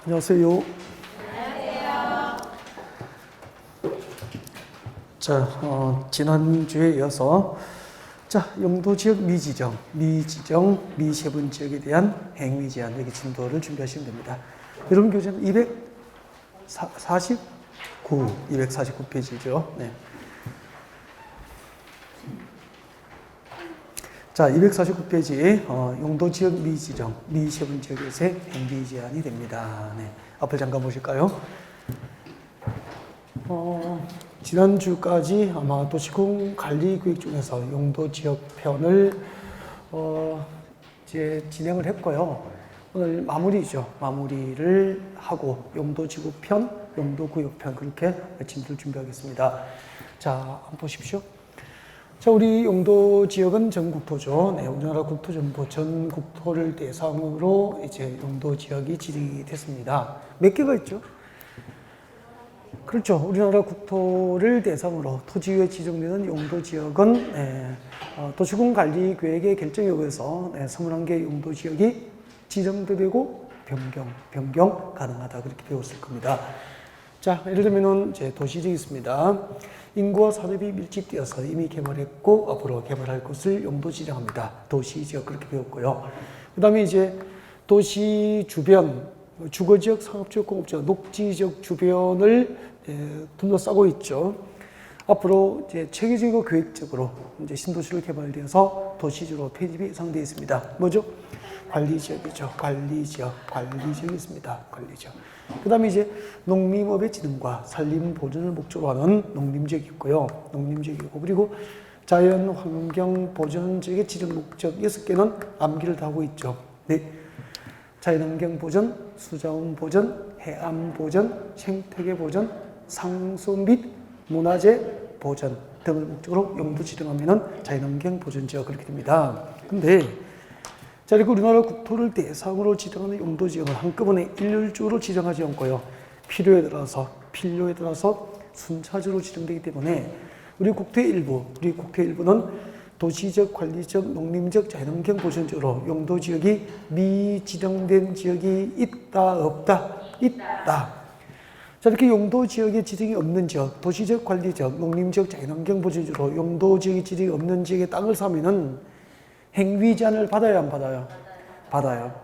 안녕하세요. 자, 지난주에 이어서 용도지역 미지정, 미세분 지역에 대한 행위 제한 여기 진도를 준비하시면 됩니다. 여러분 교재는 249페이지죠. 네. 자, 249페이지 용도지역 미지정, 미세분 지역에서의 행위 제한이 됩니다. 네. 앞을 잠깐 보실까요? 지난주까지 아마 도시공 관리 구획 중에서 용도 지역 편을 이제 진행을 했고요. 오늘 마무리죠. 마무리를 하고 용도 지구 편, 용도 구역 편 그렇게 진도를 준비하겠습니다. 자, 한번 보십시오. 자, 우리 용도 지역은 전국토죠. 네, 우리나라 국토정보 전국토를 대상으로 이제 용도 지역이 지정이 됐습니다. 몇 개가 있죠? 그렇죠. 우리나라 국토를 대상으로 토지에 지정되는 용도지역은 도시군 관리 계획의 결정에 의해서 21개 용도지역이 지정되고 변경 가능하다 그렇게 배웠을 겁니다. 자, 예를 들면은 이제 도시지역이 있습니다. 인구와 산업이 밀집되어서 이미 개발했고 앞으로 개발할 곳을 용도 지정합니다. 도시지역 그렇게 배웠고요. 그 다음에 이제 도시 주변 주거지역, 상업지역, 공업지역, 녹지지역 주변을 둘러싸고 있죠. 앞으로 이제 체계적이고 계획적으로 이제 신도시를 개발되어서 도시지로 편입이 예상되어 있습니다. 뭐죠? 관리지역이죠. 관리지역이 있습니다. 관리지역. 그 다음에 이제 농림업의 진흥과 산림 보존을 목적으로 하는 농림지역이 있고요. 농림지역이고, 그리고 자연 환경 보존 지역의 지정 목적 6개는 암기를 다 하고 있죠. 네. 자연환경 보전, 수자원 보전, 해안 보전, 생태계 보전, 상수 및 문화재 보전 등을 목적으로 용도 지정하면은 자연환경 보전지역 그렇게 됩니다. 근데 자, 이렇게 우리나라 국토를 대상으로 지정하는 용도 지역을 한꺼번에 일률적으로 지정하지 않고요. 필요에 따라서 순차적으로 지정되기 때문에 우리 국토의 일부는 도시적, 관리적, 농림적, 자연환경 보전지역으로 용도 지역이 미지정된 지역이 있다, 없다? 있다. 자, 이렇게 용도 지역에 지정이 없는 지역, 도시적, 관리적, 농림적, 자연환경 보전지역으로 용도 지역이 지정이 없는 지역에 땅을 사면은 행위 제한을 받아야 안 받아요? 받아요.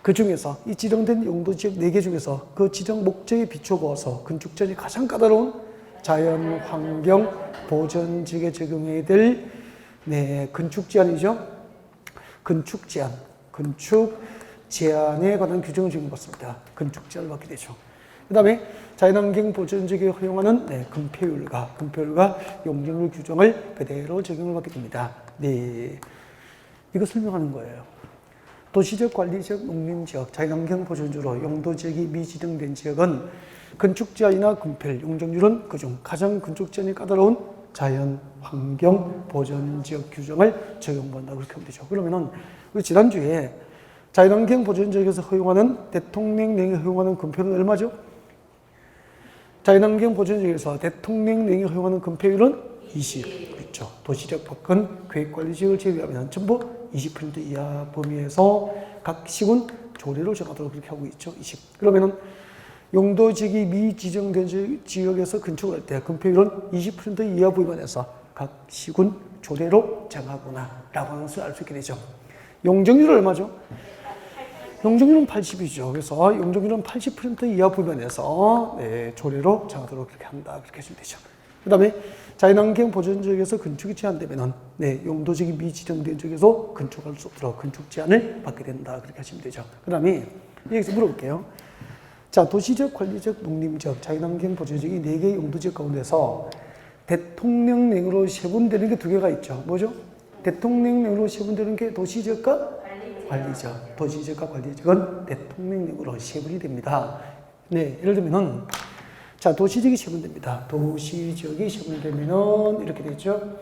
그 중에서 이 지정된 용도 지역 4개 중에서 그 지정 목적에 비춰보아서 건축제한이 가장 까다로운 자연환경 보전지역에 적용해야 될 건축 제한이죠. 건축 제한에 관한 규정을 적용받습니다. 건축 제한을 받게 되죠. 그 다음에 자연환경 보전지역에 허용하는 건폐율과 용적률 규정을 그대로 적용을 받게 됩니다. 네, 이거 설명하는 거예요. 도시적, 관리적, 농림지역, 자연환경 보전지역으로 용도지역이 미지정된 지역은 건축 제한이나 건폐율, 용적률은 그중 가장 건축 제한이 까다로운 자연환경 보전지역 규정을 적용받는다 그렇게 하면 되죠. 그러면은 우리 지난주에 자연환경 보전지역에서 허용하는 대통령령이 허용하는 건폐율은 얼마죠? 자연환경 보전지역에서 대통령령이 허용하는 건폐율은 20. 그렇죠. 도시적 밖은 계획관리지역을 제외하면 전부 20% 이하 범위에서 각 시군 조례로 정하도록 그렇게 하고 있죠. 20. 그러면은 용도지역이 미지정된 지역에서 건축을 할 때 건폐율은 20% 이하 범위에서 각 시군 조례로 정하거나 라고 하는 것을 알 수 있게 되죠. 용적률은 얼마죠? 용적률은 80이죠. 그래서 용적률은 80% 이하 범위에서 조례로 정하도록 그렇게 한다. 그렇게 하시면 되죠. 그 다음에 자연환경 보전지역에서 건축이 제한되면은 용도지역이 미지정된 지역에서 건축할 수 없도록 건축 제한을 받게 된다. 그렇게 하시면 되죠. 그 다음에 여기서 물어볼게요. 자, 도시적, 관리적, 농림적, 자연환경 보전지역이 4개의 용도지역 가운데서 대통령령으로 세분되는 게 2개가 있죠. 뭐죠? 대통령령으로 세분되는 게 도시지역과 관리적. 도시지역과 관리지역은 대통령령으로 세분이 됩니다. 네, 예를 들면은 자, 도시지역이 세분됩니다. 도시지역이 세분되면은 이렇게 되죠.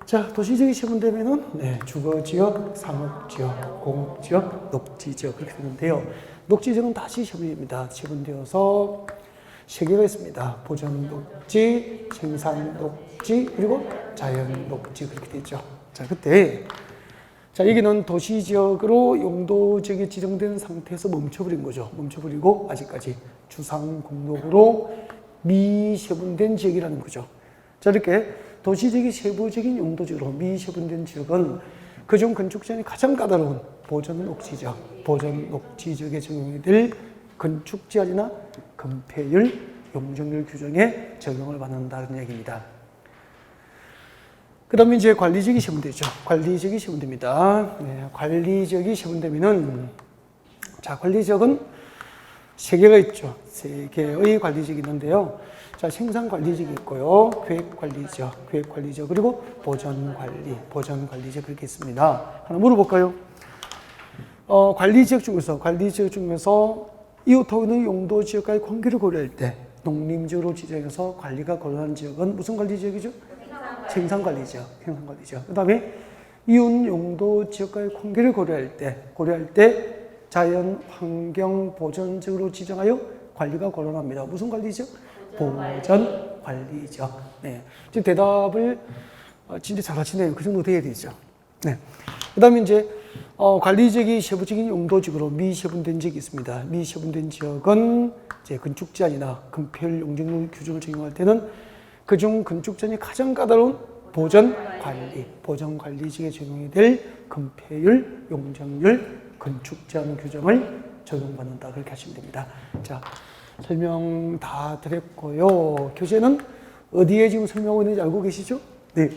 자, 도시지역이 세분되면은 주거지역, 상업지역, 공업지역, 녹지지역 그렇게 되는데요. 녹지지역은 다시 세분됩니다. 세분되어서 3개가 있습니다. 보전 녹지, 생산 녹지, 그리고 자연 녹지 그렇게 되죠. 자, 그때 자, 여기는 도시지역으로 용도지역이 지정된 상태에서 멈춰버린 거죠. 멈춰버리고 아직까지 주상공록으로 미세분된 지역이라는 거죠. 자, 이렇게 도시지역이 세부적인 용도지역으로 미세분된 지역은 그중 건축지역이 가장 까다로운 보전녹지지역, 보전녹지지역에 적용이 될 건축지하리나 건폐율, 용적률 규정에 적용을 받는다는 얘기입니다. 그 다음에 이제 관리지역이 세분되죠. 관리지역이 세분됩니다. 네, 관리지역이 세분되면은, 자, 관리지역은 세 개가 있죠. 세 개의 관리지역이 있는데요. 자, 생산관리지역이 있고요. 계획관리지역, 그리고 보전관리지역 그렇게 있습니다. 하나 물어볼까요? 관리지역 중에서 이웃하고 있는 용도지역과의 관계를 고려할 때 농림지역으로 지정해서 관리가 곤란한 지역은 무슨 관리지역이죠? 생산관리지역. 그 다음에 이웃 용도지역과의 관계를 고려할 때 자연 환경 보전지역으로 지정하여 관리가 곤란합니다. 무슨 관리지역? 보전관리지역. 네. 지금 대답을 진짜 잘하시네요. 그 정도 돼야 되죠. 네. 그 다음에 이제 관리지역이 세부적인 용도지역으로 미세분된 지역이 있습니다. 미세분된 지역은 이제 건축제한이나 건폐율 용적률 규정을 적용할 때는 그중 건축제한이 가장 까다로운 보전관리지역에 적용이 될 건폐율, 용적률, 건축제한 규정을 적용받는다. 그렇게 하시면 됩니다. 자, 설명 다 드렸고요. 교재는 어디에 지금 설명하고 있는지 알고 계시죠? 네.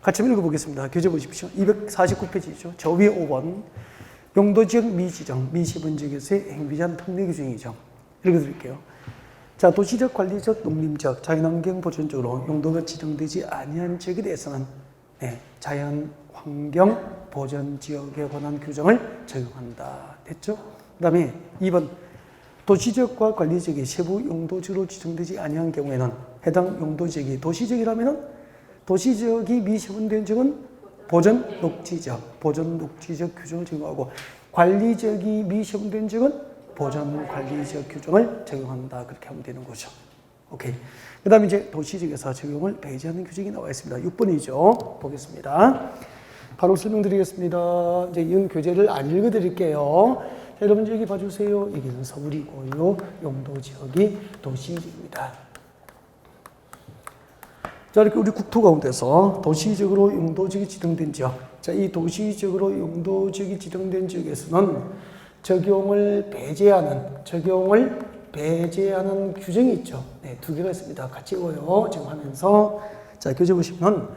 같이 한번 읽어보겠습니다. 교재 보십시오. 249페이지죠. 저 위에 5번. 용도지역 미지정, 미세분지역에서의 행비제한 특례 규정이죠. 읽어드릴게요. 자, 도시적, 관리적, 농림적, 자연환경 보존적으로 용도가 지정되지 아니한 지역에 대해서는 자연환경 보존지역에 관한 규정을 적용한다. 됐죠? 그 다음에 2번. 도시지역과 관리지역이 세부 용도지로 지정되지 아니한 경우에는 해당 용도지역이 도시지역이라면 도시지역이 미세분된 지역은 보전녹지지역 규정을 적용하고 관리지역이 미세분된 지역은 보전관리지역 규정을 적용한다. 그렇게 하면 되는 거죠. 오케이. 그 다음에 이제 도시지역에서 적용을 배제하는 규정이 나와 있습니다. 6번이죠. 보겠습니다. 바로 설명드리겠습니다. 이제 이런 교재를 안 읽어드릴게요. 자, 여러분 여기 봐주세요. 여기는 서울이고요. 용도지역이 도시지역입니다. 자, 이렇게 우리 국토 가운데서 도시지역으로 용도지역이 지정된 지역. 자, 이 도시지역으로 용도지역이 지정된 지역에서는 적용을 배제하는 규정이 있죠. 네, 두 개가 있습니다. 같이 읽어요. 지금 하면서. 자, 교재 보시면,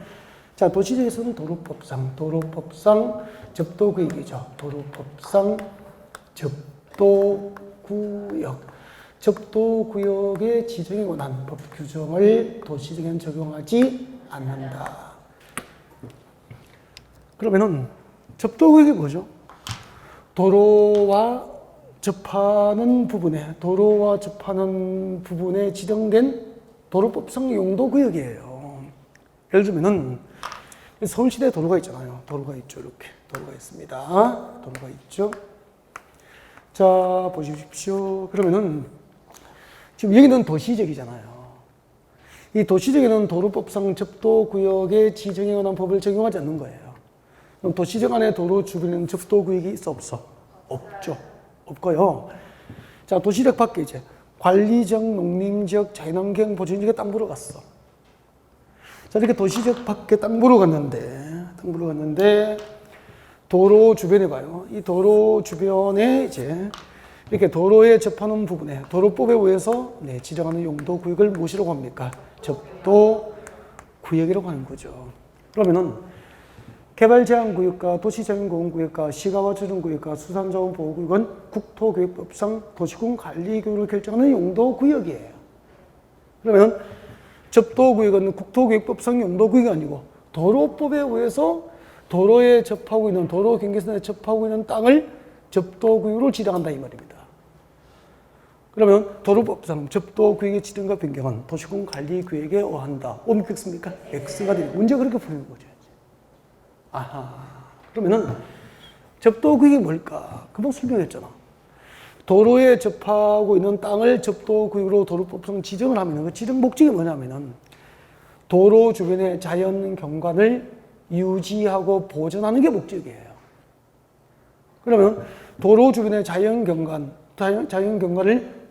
자, 도시지역에서는 도로법상 접도구역이죠. 도로법상 접도구역의 지정에 관한 법 규정을 도시지역에는 적용하지 않는다. 그러면은 접도구역이 뭐죠? 도로와 접하는 부분에 지정된 도로법상 용도구역이에요. 예를 들면은 서울시내에 도로가 있잖아요. 도로가 있죠. 이렇게 도로가 있습니다. 도로가 있죠. 자, 보십시오. 그러면은 지금 여기는 도시지역이잖아요. 이 도시지역에는 도로법상 접도구역의 지정에 관한 법을 적용하지 않는 거예요. 그럼 도시지역 안에 도로 주변에는 접도구역이 있어 없어? 없죠. 없고요. 자, 도시지역 밖에 이제 관리지역, 농림지역, 자연환경 보존지역에 땅 보러 갔어. 자, 이렇게 도시지역 밖에 땅 보러 갔는데 도로 주변에 봐요. 이 도로 주변에 이제 이렇게 도로에 접하는 부분에 도로법에 의해서 지정하는 용도구역을 무엇이라고 합니까? 접도구역이라고 하는 거죠. 그러면은 개발제한구역과 도시자연보호구역과 시가와조정구역과 수산자원보호구역은 국토교획법상 도시군관리구역을 결정하는 용도구역이에요. 그러면 접도구역은 국토교획법상 용도구역이 아니고 도로법에 의해서 도로에 접하고 있는 도로 경계선에 접하고 있는 땅을 접도구역으로 지정한다 이 말입니다. 그러면 도로법상 접도구역의 지정과 변경은 도시군관리구역에 의한다. 옮겼습니까? X가 되는 문제 그렇게 풀리는 거죠. 아하. 그러면은 접도구역이 뭘까? 금방 설명했잖아. 도로에 접하고 있는 땅을 접도구역으로 도로법상 지정을 하면 그 지정 목적이 뭐냐면은 도로 주변의 자연 경관을 유지하고 보존하는 게 목적이에요. 그러면 도로 주변의 자연경관을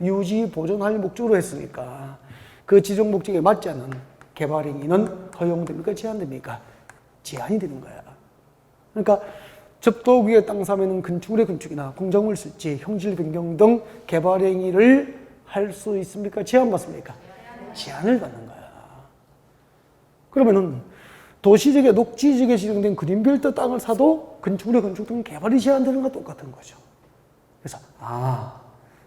유지, 보존할 목적으로 했으니까 그 지정 목적에 맞지 않는 개발 행위는 허용됩니까? 제한됩니까? 제한이 되는 거야. 그러니까 접도 위의 땅 사면은 건축물의 건축이나 공작물 설치, 형질 변경 등 개발 행위를 할 수 있습니까? 제한받습니까? 제한을 받는 거야. 그러면은 도시지역에 녹지지역에 지정된 그린벨트 땅을 사도 건축물의 건축 등 개발이 제한되는 것과 똑같은 거죠. 그래서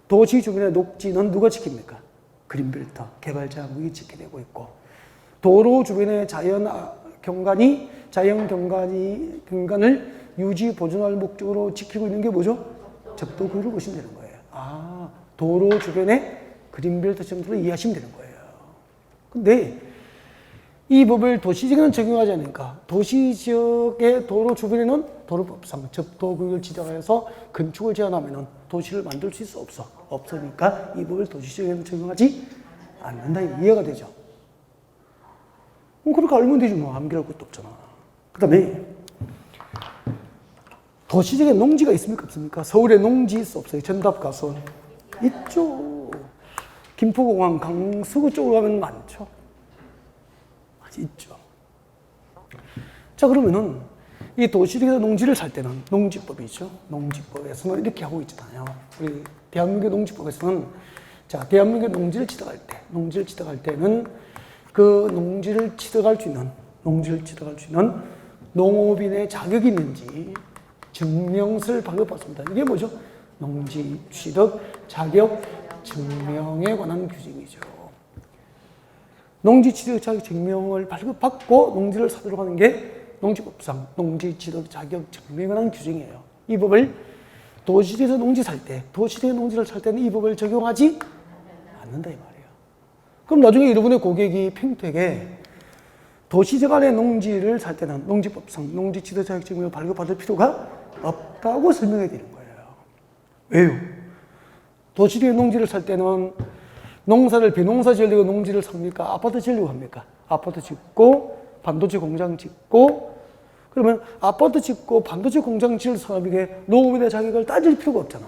도시 주변의 녹지는 누가 지킵니까? 그린벨트, 개발자국이 지켜내고 있고, 도로 주변의 자연경관을 유지, 보존할 목적으로 지키고 있는 게 뭐죠? 접도구역을 보시면 되는 거예요. 도로 주변의 그린벨트 정도로 이해하시면 되는 거예요. 근데 이 법을 도시지역에는 적용하지 않으니까 도시지역의 도로 주변에는 도로법상 접도구역을 지정해서 건축을 제한하면 도시를 만들 수 있어? 없으니까 이 법을 도시지역에는 적용하지 않는다. 이해가 되죠? 그렇게 알면 되지 뭐. 암기할 것도 없잖아. 그 다음에 도시지역에 농지가 있습니까? 없습니까? 서울에 농지 있어? 없어요? 전답 가서 있죠. 김포공항, 강서구 쪽으로 가면 많죠. 있죠. 자, 그러면은 이 도시지역에서 농지를 살 때는 농지법이죠. 농지법에서는 이렇게 하고 있잖아요. 우리 대한민국 농지법에서는 대한민국 농지를 취득할 때는 그 농지를 취득할 수 있는 농업인의 자격이 있는지 증명서를 발급받습니다. 이게 뭐죠? 농지 취득 자격 증명에 관한 규정이죠. 농지 취득 자격 증명을 발급받고 농지를 사도록 하는 게 농지법상 농지 취득 자격 증명에 관한 규정이에요. 이 법을 도시지역에서 농지를 살 때는 이 법을 적용하지 않는다 이 말이에요. 그럼 나중에 여러분의 고객이 평택에 도시지역 안에 농지를 살 때는 농지법상 농지 취득 자격 증명을 발급받을 필요가 없다고 설명해야 되는 거예요. 왜요? 도시지역에 농지를 살 때는 농사를 비농사 지으려고 농지를 삽니까? 아파트 지으려고 합니까? 아파트 짓고 반도체 공장 짓고, 그러면 아파트 짓고 반도체 공장 지을 사람에게 농업인의 자격을 따질 필요가 없잖아.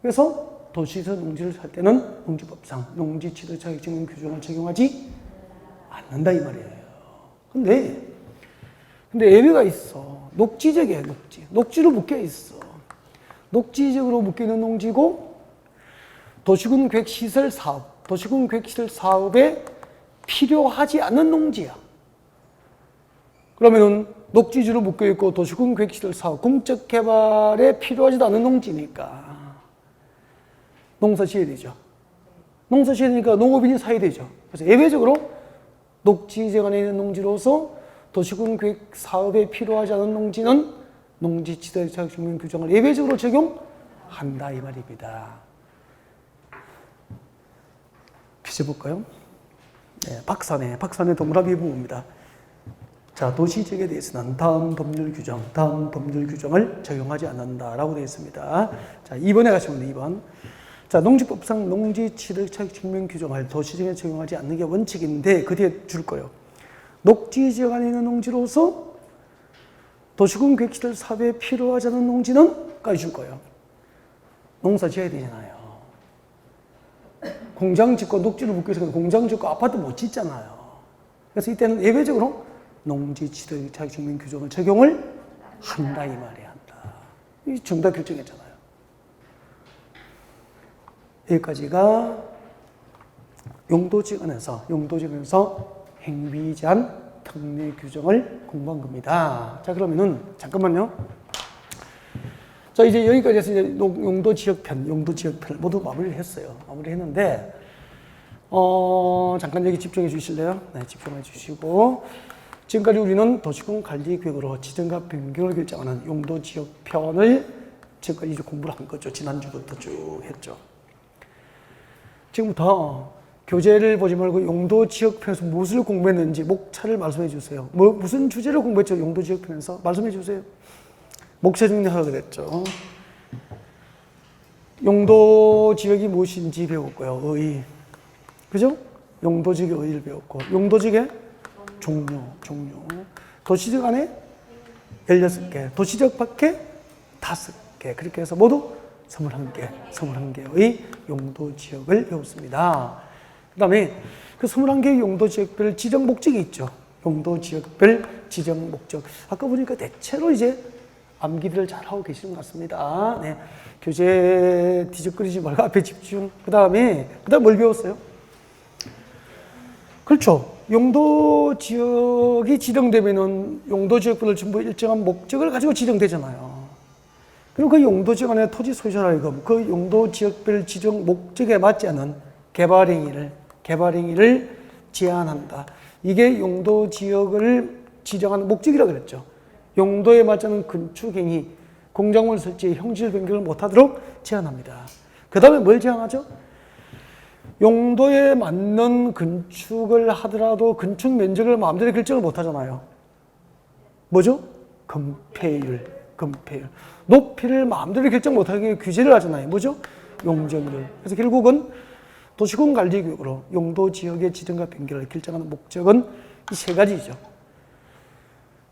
그래서 도시에서 농지를 살 때는 농지법상 농지 취득 자격 증명 규정을 적용하지 않는다 이 말이에요. 근데 예외가 있어. 녹지지역에 녹지로 묶여 있어. 녹지지역으로 묶여 있는 농지고 도시군 계획시설 사업에 필요하지 않는 농지야. 그러면은 녹지지로 묶여 있고 도시군 계획시설 사업, 공적 개발에 필요하지도 않은 농지니까 농사 지어야 되죠. 농사 지어야 되니까 농업인이 사야 되죠. 그래서 예외적으로 녹지지역 안에 있는 농지로서 도시군 계획 사업에 필요하지 않은 농지는 농지 취득 자격 증명 규정을 예외적으로 적용한다 이 말입니다. 퀴즈 볼까요? 네, 박산의 동그라미 부분입니다. 자, 도시지역에 대해서는 다음 법률 규정을 적용하지 않는다라고 되어 있습니다. 자, 2번에 가시면 돼요, 2번. 자, 농지법상 농지 취득 자격 증명 규정을 도시지역에 적용하지 않는 게 원칙인데 그 뒤에 줄 거예요. 녹지지역 안에 있는 농지로서 도시군 계획시설 사업에 필요하지 않은 농지는 까지 줄 거예요. 농사 지어야 되잖아요. 공장 짓고 녹지를 묶여 있으니까 공장 짓고 아파트 못 짓잖아요. 그래서 이때는 예외적으로 농지 취득 자격 증명 규정을 적용을 한다 이 말이야. 한다. 이 정답 결정했잖아요. 여기까지가 용도지역에서 행위 제한 특례 규정을 공부한 겁니다. 자, 그러면은 잠깐만요. 자, 이제 여기까지 해서 이제 용도지역편을 모두 마무리를 했어요. 마무리했는데, 잠깐 여기 집중해 주실래요? 네, 집중해 주시고. 지금까지 우리는 도시군 관리계획으로 지정과 변경을 결정하는 용도지역편을 지금까지 이제 공부를 한 거죠. 지난주부터 쭉 했죠. 지금부터 교재를 보지 말고 용도지역편에서 무엇을 공부했는지 목차를 말씀해 주세요. 무슨 주제를 공부했죠? 용도지역편에서 말씀해 주세요. 목차 정리하라 그랬죠. 용도지역이 무엇인지 배웠고요. 의의. 그죠? 용도지역의 의의를 배웠고, 용도지역의 종류. 도시지역 안에 16개, 도시지역 밖에 5개. 그렇게 해서 모두 21개의 용도 지역을 배웠습니다. 그 다음에 그 21개의 용도 지역별 지정 목적이 있죠. 용도 지역별 지정 목적. 아까 보니까 대체로 이제 암기를 잘하고 계시는 것 같습니다. 네. 교재 뒤적거리지 말고 앞에 집중. 그 다음에 뭘 배웠어요? 그렇죠. 용도 지역이 지정되면은 용도 지역별로 전부 일정한 목적을 가지고 지정되잖아요. 그리고 그 용도 지역 안에 토지 소유자라고 그 용도 지역별 지정 목적에 맞지 않은 개발행위를 제한한다. 이게 용도 지역을 지정하는 목적이라고 그랬죠. 용도에 맞지 않은 건축행위, 공작물 설치, 형질 변경을 못하도록 제한합니다. 그 다음에 뭘 제한하죠? 용도에 맞는 건축을 하더라도 건축 면적을 마음대로 결정을 못하잖아요. 뭐죠? 건폐율. 높이를 마음대로 결정 못하게 규제를 하잖아요. 뭐죠? 용적률. 그래서 결국은 도시군 관리구역으로 용도 지역의 지정과 변경을 결정하는 목적은 이 세 가지죠.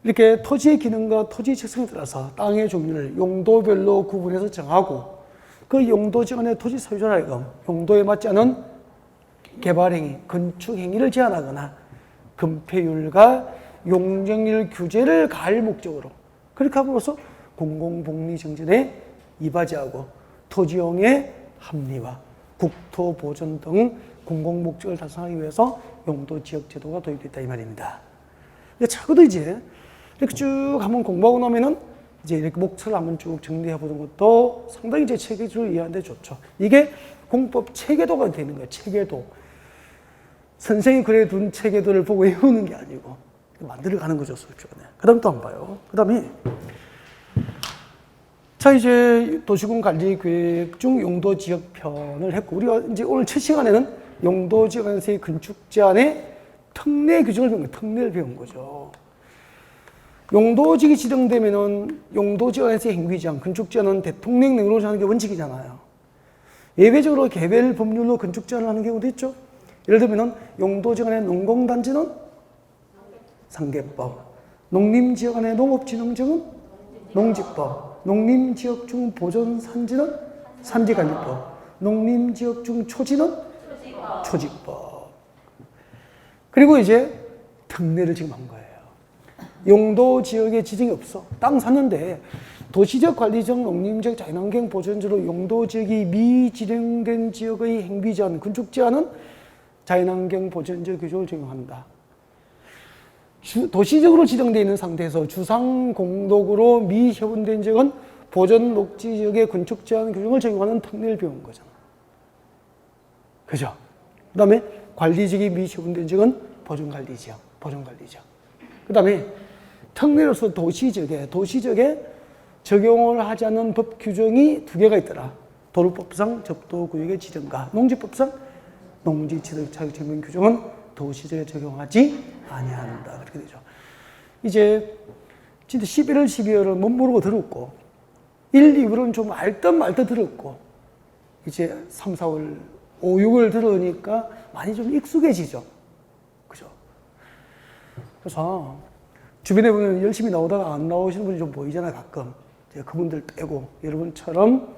이렇게 토지의 기능과 토지 특성에 따라서 땅의 종류를 용도별로 구분해서 정하고 그 용도 지역 안의 토지 소유자라고 용도에 맞지 않은 개발행위, 건축행위를 제한하거나 건폐율과 용적률 규제를 가할 목적으로 그렇게 함으로써 공공복리정진에 이바지하고 토지용의 합리화, 국토보존 등 공공목적을 달성하기 위해서 용도지역제도가 도입됐다 이 말입니다. 적어도 이제 이렇게 쭉 한번 공부하고 나면은 이제 이렇게 목차를 한번 쭉 정리해 보는 것도 상당히 이제 체계적으로 이해하는데 좋죠. 이게 공법 체계도가 되는 거예요. 체계도. 선생이 그려둔 체계도를 보고 외우는 게 아니고 만들어가는 거죠, 수업 시간에. 그 다음 또 한번 봐요. 그 다음에 자, 이제 도시군 관리 계획 중 용도 지역 편을 했고, 우리가 이제 오늘 첫 시간에는 용도 지역 안에서의 건축 제한의 특례 규정을 배운 거예요. 특례를 배운 거죠. 용도 지역이 지정되면은 용도 지역 안에서의 행위 제한, 건축 제한은 대통령 명령으로 하는 게 원칙이잖아요. 예외적으로 개별 법률로 건축 제한을 하는 경우도 있죠. 예를 들면은 용도 지역 안에 농공단지는 상계법, 농림지역 안에 농업진흥청은 농지법, 농림지역 중 보존산지는 산지관리법, 농림지역 중 초지는 초지법. 그리고 이제 특례를 지금 한 거예요. 용도 지역에 지정이 없어. 땅 샀는데 도시적 관리적 농림적 자연환경 보존지로 용도 지역이 미지정된 지역의 행위 제한, 건축 제한은 자연환경 보존지역 규정을 적용한다. 도시적으로 지정되어 있는 상태에서 주상공독으로 미협원된 지역은 보존 녹지 지역의 건축 제한 규정을 적용하는 특례를 배운 거잖아. 그죠? 그 다음에 관리지역이 미협원된 지역은 보존관리지역. 그 다음에 특례로서 도시지역에 적용을 하지 않는 법 규정이 2개가 있더라. 도로법상 접도구역의 지정과 농지법상 농지지적자격 규정은 도시지역에 적용하지 아니한다. 그렇게 되죠. 이제 진짜 11월, 12월은 못 모르고 들었고 1, 2월은 좀 알듯 말듯 들었고 이제 3, 4월, 5, 6월 들으니까 많이 좀 익숙해지죠. 그죠? 그래서 주변에 보면 열심히 나오다가 안 나오시는 분이 좀 보이잖아요, 가끔. 그분들 빼고 여러분처럼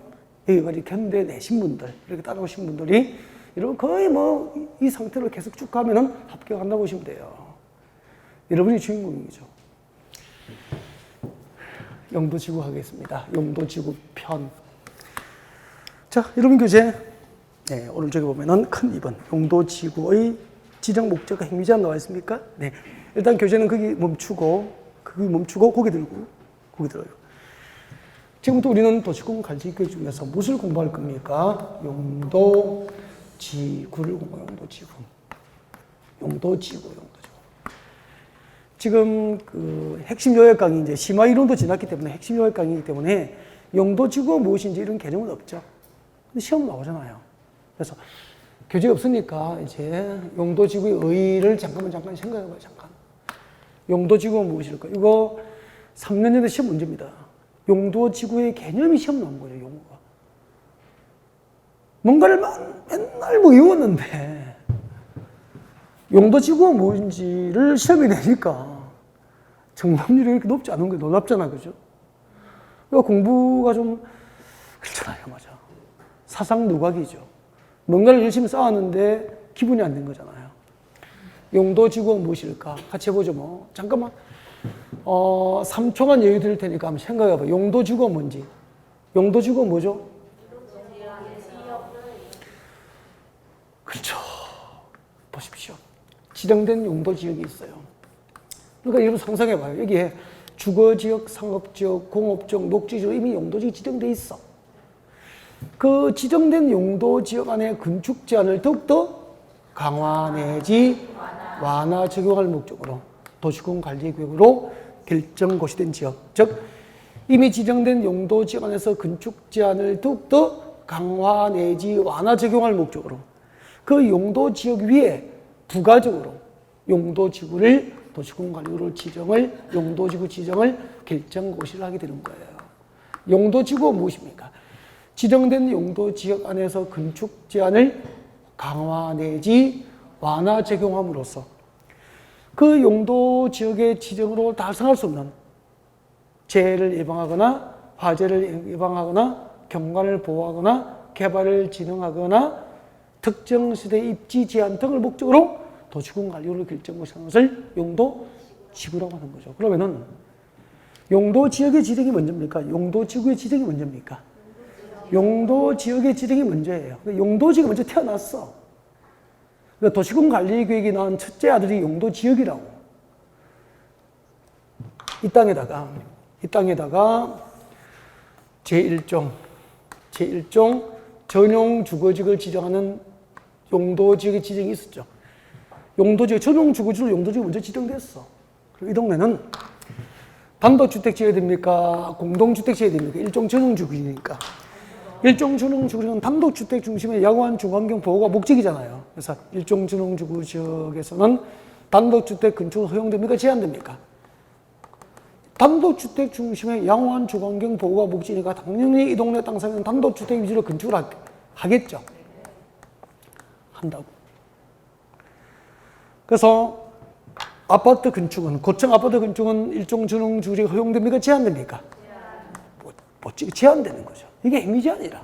여기까지 견뎌내신 분들, 이렇게 따라오신 분들이 여러분 거의 뭐 이 상태로 계속 쭉 가면은 합격한다고 보시면 돼요. 여러분이 주인공이죠. 용도지구 하겠습니다. 용도지구 편. 자, 여러분 교재. 네, 오늘 저기 보면은 큰 2번. 용도지구의 지정 목적과 행위 제한 나와 있습니까? 네. 일단 교재는 거기 멈추고 고개 들어요. 지금부터 우리는 도시군 관리계획 중에서 무엇을 공부할 겁니까? 용도지구를 공부해요. 용도지구. 지금 그 핵심 요약 강의 이제 심화 이론도 지났기 때문에 핵심 요약 강의이기 때문에 용도지구가 무엇인지 이런 개념은 없죠. 근데 시험 나오잖아요. 그래서 교재 없으니까 이제 용도지구의 의의를 잠깐 생각해봐요. 용도지구가 무엇일까? 이거 3년 전에 시험 문제입니다. 용도지구의 개념이 시험 나온 거예요, 용어가. 뭔가를 맨날 뭐 외웠는데, 용도지구가 무엇인지를 시험에 내니까 정답률이 이렇게 높지 않은 게 놀랍잖아, 그죠? 그러니까 공부가 좀 그렇잖아요. 맞아. 사상 누각이죠. 뭔가를 열심히 쌓았는데 기분이 안 된 거잖아요. 용도지구가 무엇일까? 같이 해보죠. 뭐 잠깐만 3초간 여유 드릴 테니까 한번 생각해봐. 용도지구가 뭔지. 용도지구가 뭐죠? 그렇죠. 보십시오. 지정된 용도지역이 있어요. 그러니까 여러분 상상해봐요. 여기에 주거지역, 상업지역, 공업지역, 녹지지역 이미 용도지역이 지정돼 있어. 그 지정된 용도지역 안에 건축 제한을 더욱더 강화 내지 완화 적용할 목적으로 도시군관리계획으로 결정 고시된 지역, 즉 이미 지정된 용도지역 안에서 건축 제한을 더욱더 강화 내지 완화 적용할 목적으로 그 용도지역 위에 부가적으로 용도지구를 도시군관리구로 용도지구 지정을 결정 고시를 하게 되는 거예요. 용도지구가 무엇입니까? 지정된 용도지역 안에서 건축 제한을 강화 내지 완화 적용함으로써 그 용도지역의 지정으로 달성할 수 없는 재해를 예방하거나 화재를 예방하거나 경관을 보호하거나 개발을 진흥하거나 특정 시대 입지 제한 등을 목적으로 도시군관리구를 결정고시하는 것을 용도지구라고 하는 거죠. 그러면은 용도지역의 지정이 먼저입니까? 용도지구의 지정이 먼저입니까? 용도지역의 지정이 먼저예요. 용도지역이 먼저 태어났어. 그러니까 도시군관리계획이 낳은 첫째 아들이 용도지역이라고. 이 땅에다가 제1종 전용 주거지역을 지정하는 용도지역의 지정이 있었죠. 용도지역, 전용 주거지역으로 용도지역이 먼저 지정됐어. 그리고 이 동네는 단독주택 지어야 됩니까? 공동주택 지어야 됩니까? 일종 전용주거지니까. 일종 전용주거지역은 단독주택 중심의 양호한 주거환경 보호가 목적이잖아요. 그래서 일종 전용주거지역에서는 단독주택 건축은 허용됩니까? 제한됩니까? 단독주택 중심의 양호한 주거환경 보호가 목적이니까 당연히 이 동네 땅 사면 단독주택 위주로 건축을 하겠죠. 한다고. 그래서 아파트 건축은, 고층 아파트 건축은 일종 전용주거지역이 허용됩니까? 제한됩니까? 제한되는 거죠. 이게 행위 제한이라.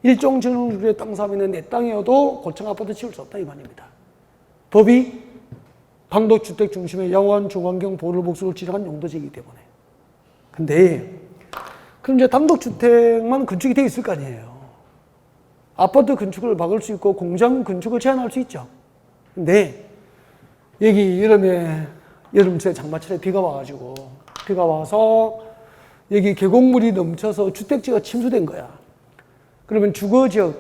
일종 전용주거지역의 땅 사면은 내 땅이어도 고층 아파트 지을 수 없다 이 말입니다. 법이 단독주택 중심의 양호한 주거환경 보호를 목적으로 지정한 용도지역이기 때문에. 근데 그럼 이제 단독주택만 건축이 되어 있을 거 아니에요. 아파트 건축을 막을 수 있고 공장 건축을 제한할 수 있죠. 근데 여기 여름철에 장마철에 비가 와서 여기 계곡물이 넘쳐서 주택지가 침수된 거야. 그러면 주거지역,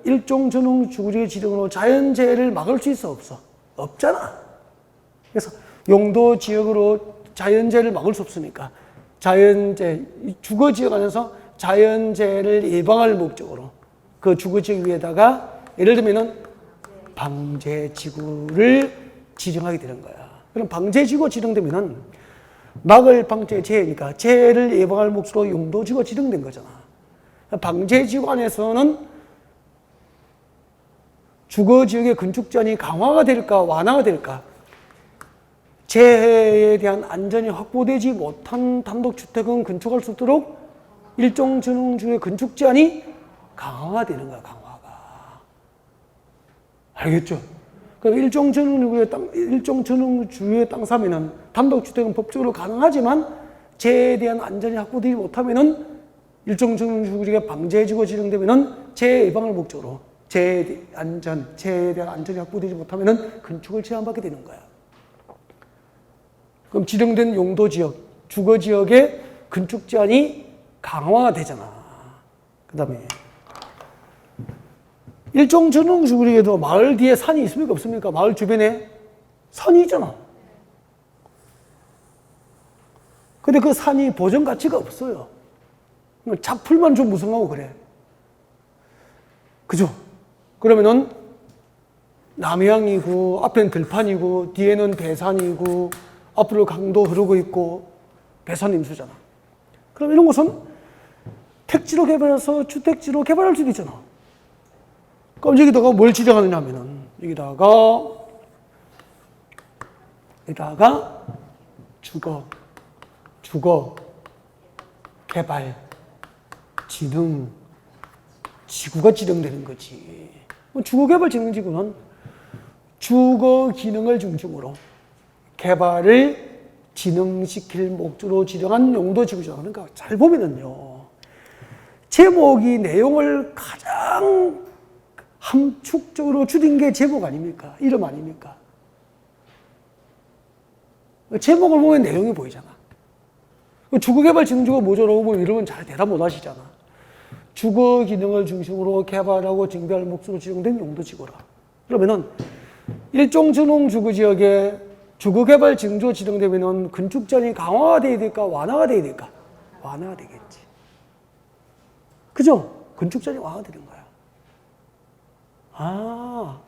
일종 전용 주거지역 지정으로 자연재해를 막을 수 있어, 없어? 없잖아. 그래서 용도지역으로 자연재해를 막을 수 없으니까 주거지역 안에서 자연재해를 예방할 목적으로 그 주거지역 위에다가 예를 들면은 방제지구를 지정하게 되는 거야. 그럼 방제지구가 지정되면은 막을 방제 재해니까 재해를 예방할 목적으로 용도지구가 지정된 거잖아. 방제지구 안에서는 주거지역의 건축 제한이 강화가 될까 완화가 될까? 재해에 대한 안전이 확보되지 못한 단독주택은 건축할 수 있도록 일종 전용주의 건축 제한이 강화가 되는 거야, 강화가. 알겠죠? 그럼 일종 전용주의 땅 사면은 단독주택은 법적으로 가능하지만 재해에 대한 안전이 확보되지 못하면은 일종 전용주의 방제지구 지정되면은 재해 예방을 목적으로 재해에 대한 안전이 확보되지 못하면은 건축을 제한받게 되는 거야. 그럼 지정된 용도지역, 주거지역의 건축 제한이 강화가 되잖아. 그 다음에 일종 전용주거지역에도 마을 뒤에 산이 있습니까? 없습니까? 마을 주변에 산이 있잖아. 근데 그 산이 보전 가치가 없어요. 작풀만 좀 무성하고 그래. 그죠? 그러면은 남해안이고 앞에는 들판이고 뒤에는 배산이고 앞으로 강도 흐르고 있고 배산 임수잖아. 그럼 이런 것은 택지로 개발해서 주택지로 개발할 수도 있잖아. 그럼 여기다가 뭘 지정하느냐 하면은 여기다가 주거 개발, 지능, 지구가 지정되는 거지. 주거개발진흥지구는 주거 기능을 중심으로 개발을 진흥시킬 목적으로 지정한 용도지구죠. 그러니까 잘 보면은요, 제목이 내용을 가장 함축적으로 줄인 게 제목 아닙니까? 이름 아닙니까? 제목을 보면 내용이 보이잖아. 주거개발진흥지구가 뭐죠라고 보면 이러면 잘 대답 못 하시잖아. 주거 기능을 중심으로 개발하고 증대할 목적으로 지정된 용도지구라. 그러면은 일종 준홍 주거지역에 주거개발 징조 지정되면은 건축전이 강화가 돼야 될까? 완화가 돼야 될까? 완화가 되겠지. 그죠? 건축전이 완화되는 거야.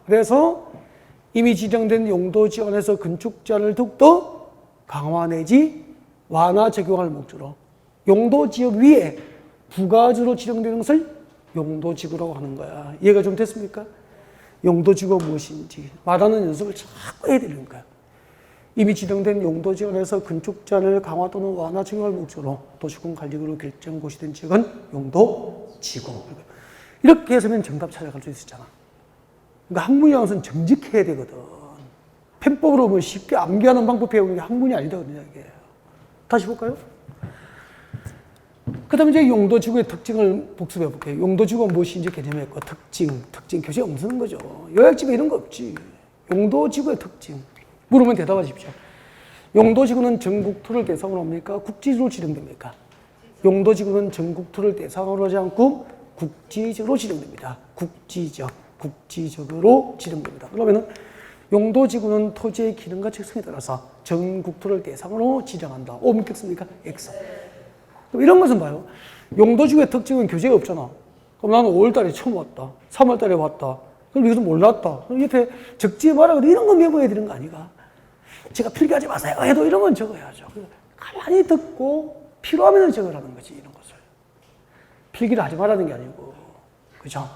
그래서 이미 지정된 용도지원에서 건축전을 더욱더 강화 내지 완화 적용할 목적으로 용도지역 위에 부가지로 지정되는 것을 용도지구라고 하는 거야. 이해가 좀 됐습니까? 용도지구가 무엇인지 말하는 연습을 자꾸 해야 되는 거야. 이미 지정된 용도지역에서 건축전을 강화 또는 완화 적용할 목적으로 도시군 관리구로 결정 고시된 지역은 용도지구. 이렇게 해서는 정답 찾아갈 수 있었잖아. 그러니까 학문이 항상 정직해야 되거든. 편법으로 뭐 쉽게 암기하는 방법 배우는 게 학문이 아니다. 그런 이야기예요. 다시 볼까요? 그 다음에 이제 용도지구의 특징을 복습해 볼게요. 용도지구가 무엇인지 개념했고, 특징 교재에 없는 거죠. 요약집에 이런 거 없지. 용도지구의 특징. 물으면 대답하십시오. 용도지구는 전국토를 대상으로 합니까? 국지지로 지정됩니까? 용도지구는 전국토를 대상으로 하지 않고 국지적으로 지정됩니다. 국지적으로 지정됩니다. 그러면은 용도지구는 토지의 기능과 특성에 따라서 전국토를 대상으로 지정한다. O 믿겠습니까? X. 그럼 이런 것은 봐요. 용도지구의 특징은 교재에 없잖아. 그럼 나는 5월달에 처음 왔다. 3월달에 왔다. 그럼 이것도 몰랐다. 그럼 옆에 적지 마라. 이런 거 메모해야 되는 거 아니가? 제가 필기하지 마세요 해도 이런 건 적어야죠. 가만히 듣고 필요하면 적으라는 거지, 이런 것을. 필기를 하지 말라는 게 아니고. 그죠?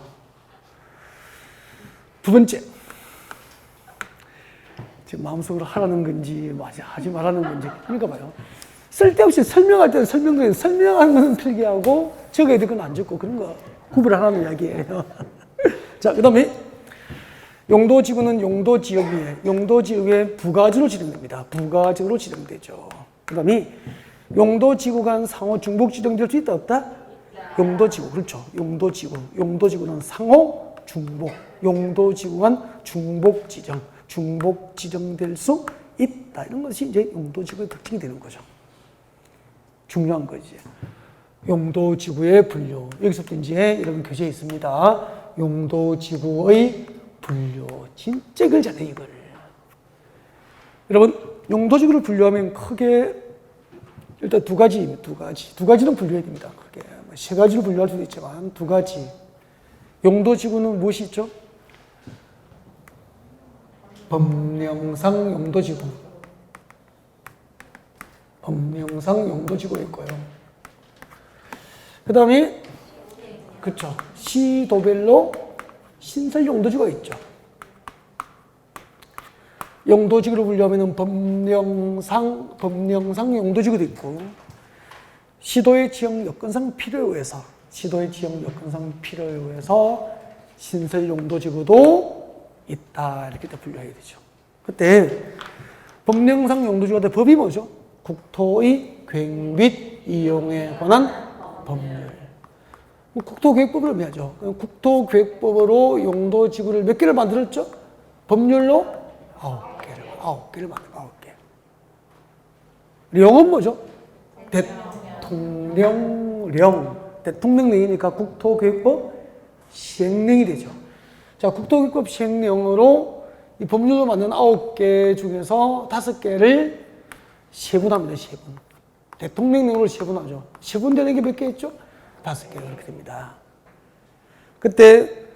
두 번째. 지금 마음속으로 하라는 건지, 하지 말라는 건지. 그러니까 봐요. 쓸데없이 설명할 때는 설명하는 건 필기하고 적어야 될 건 안 적고 그런 거 구분하라는 이야기예요. 자, 그 다음에 용도지구는 용도지역 위에 부가지로 지정됩니다. 부가적으로 지정되죠. 그 다음에 용도지구 간 상호 중복 지정될 수 있다 없다? 용도지구, 그렇죠. 용도지구는 상호 중복, 용도지구 간 중복 지정될 수 있다. 이런 것이 이제 용도지구의 특징이 되는 거죠. 중요한 거지. 용도지구의 분류. 여기서부터 이제 여러분 교재에 있습니다. 용도지구의 분류. 진짜 이걸 잘해, 이걸. 여러분, 용도지구를 분류하면 크게 일단 두 가지는 분류해야 됩니다. 크게. 세 가지로 분류할 수도 있지만 두 가지. 용도지구는 무엇이 있죠? 법령상 용도지구. 법령상 용도지구가 있고요. 그 다음에, 그쵸. 시도별로 신설 용도지구가 있죠. 용도지구를 분류하면 법령상 용도지구도 있고, 시도의 지역 여건상 필요에 의해서 신설 용도지구도 있다. 이렇게 분류해야 되죠. 그때 법령상 용도지구가 될 법이 뭐죠? 국토의 계획 및 이용에 관한 법률. 국토계획법을 의미하죠. 국토계획법으로 용도지구를 몇 개를 만들었죠? 법률로 9개를 만들어, 9개. 령은 뭐죠? 대통령령이니까 국토계획법 시행령이 되죠. 자, 국토계획법 시행령으로 이 법률로 만든 9개 중에서 5개를 세분합니다, 세분. 대통령령으로 세분하죠. 세분되는 게 몇 개 있죠? 5개가 그렇게 됩니다. 그때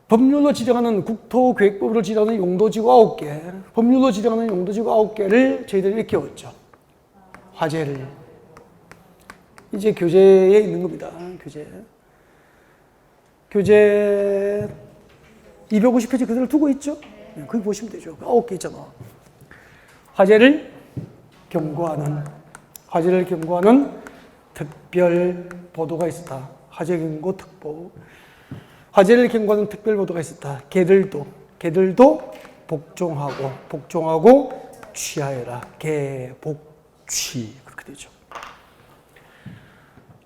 법률로 지정하는 국토계획법으로 지정하는 용도지구 9개, 법률로 지정하는 용도지구 9개를 저희들이 이렇게 외웠죠. 화제를. 이제 교재에 있는 겁니다. 교재 250페이지 그대로 두고 있죠? 네, 거기 보시면 되죠. 9개 있잖아. 화제를 경고하는 특별 보도가 있었다. 화재 경고 특보. 화재를 경고하는 특별 보도가 있었다. 개들도 복종하고 취하여라. 개복취 그렇게 되죠.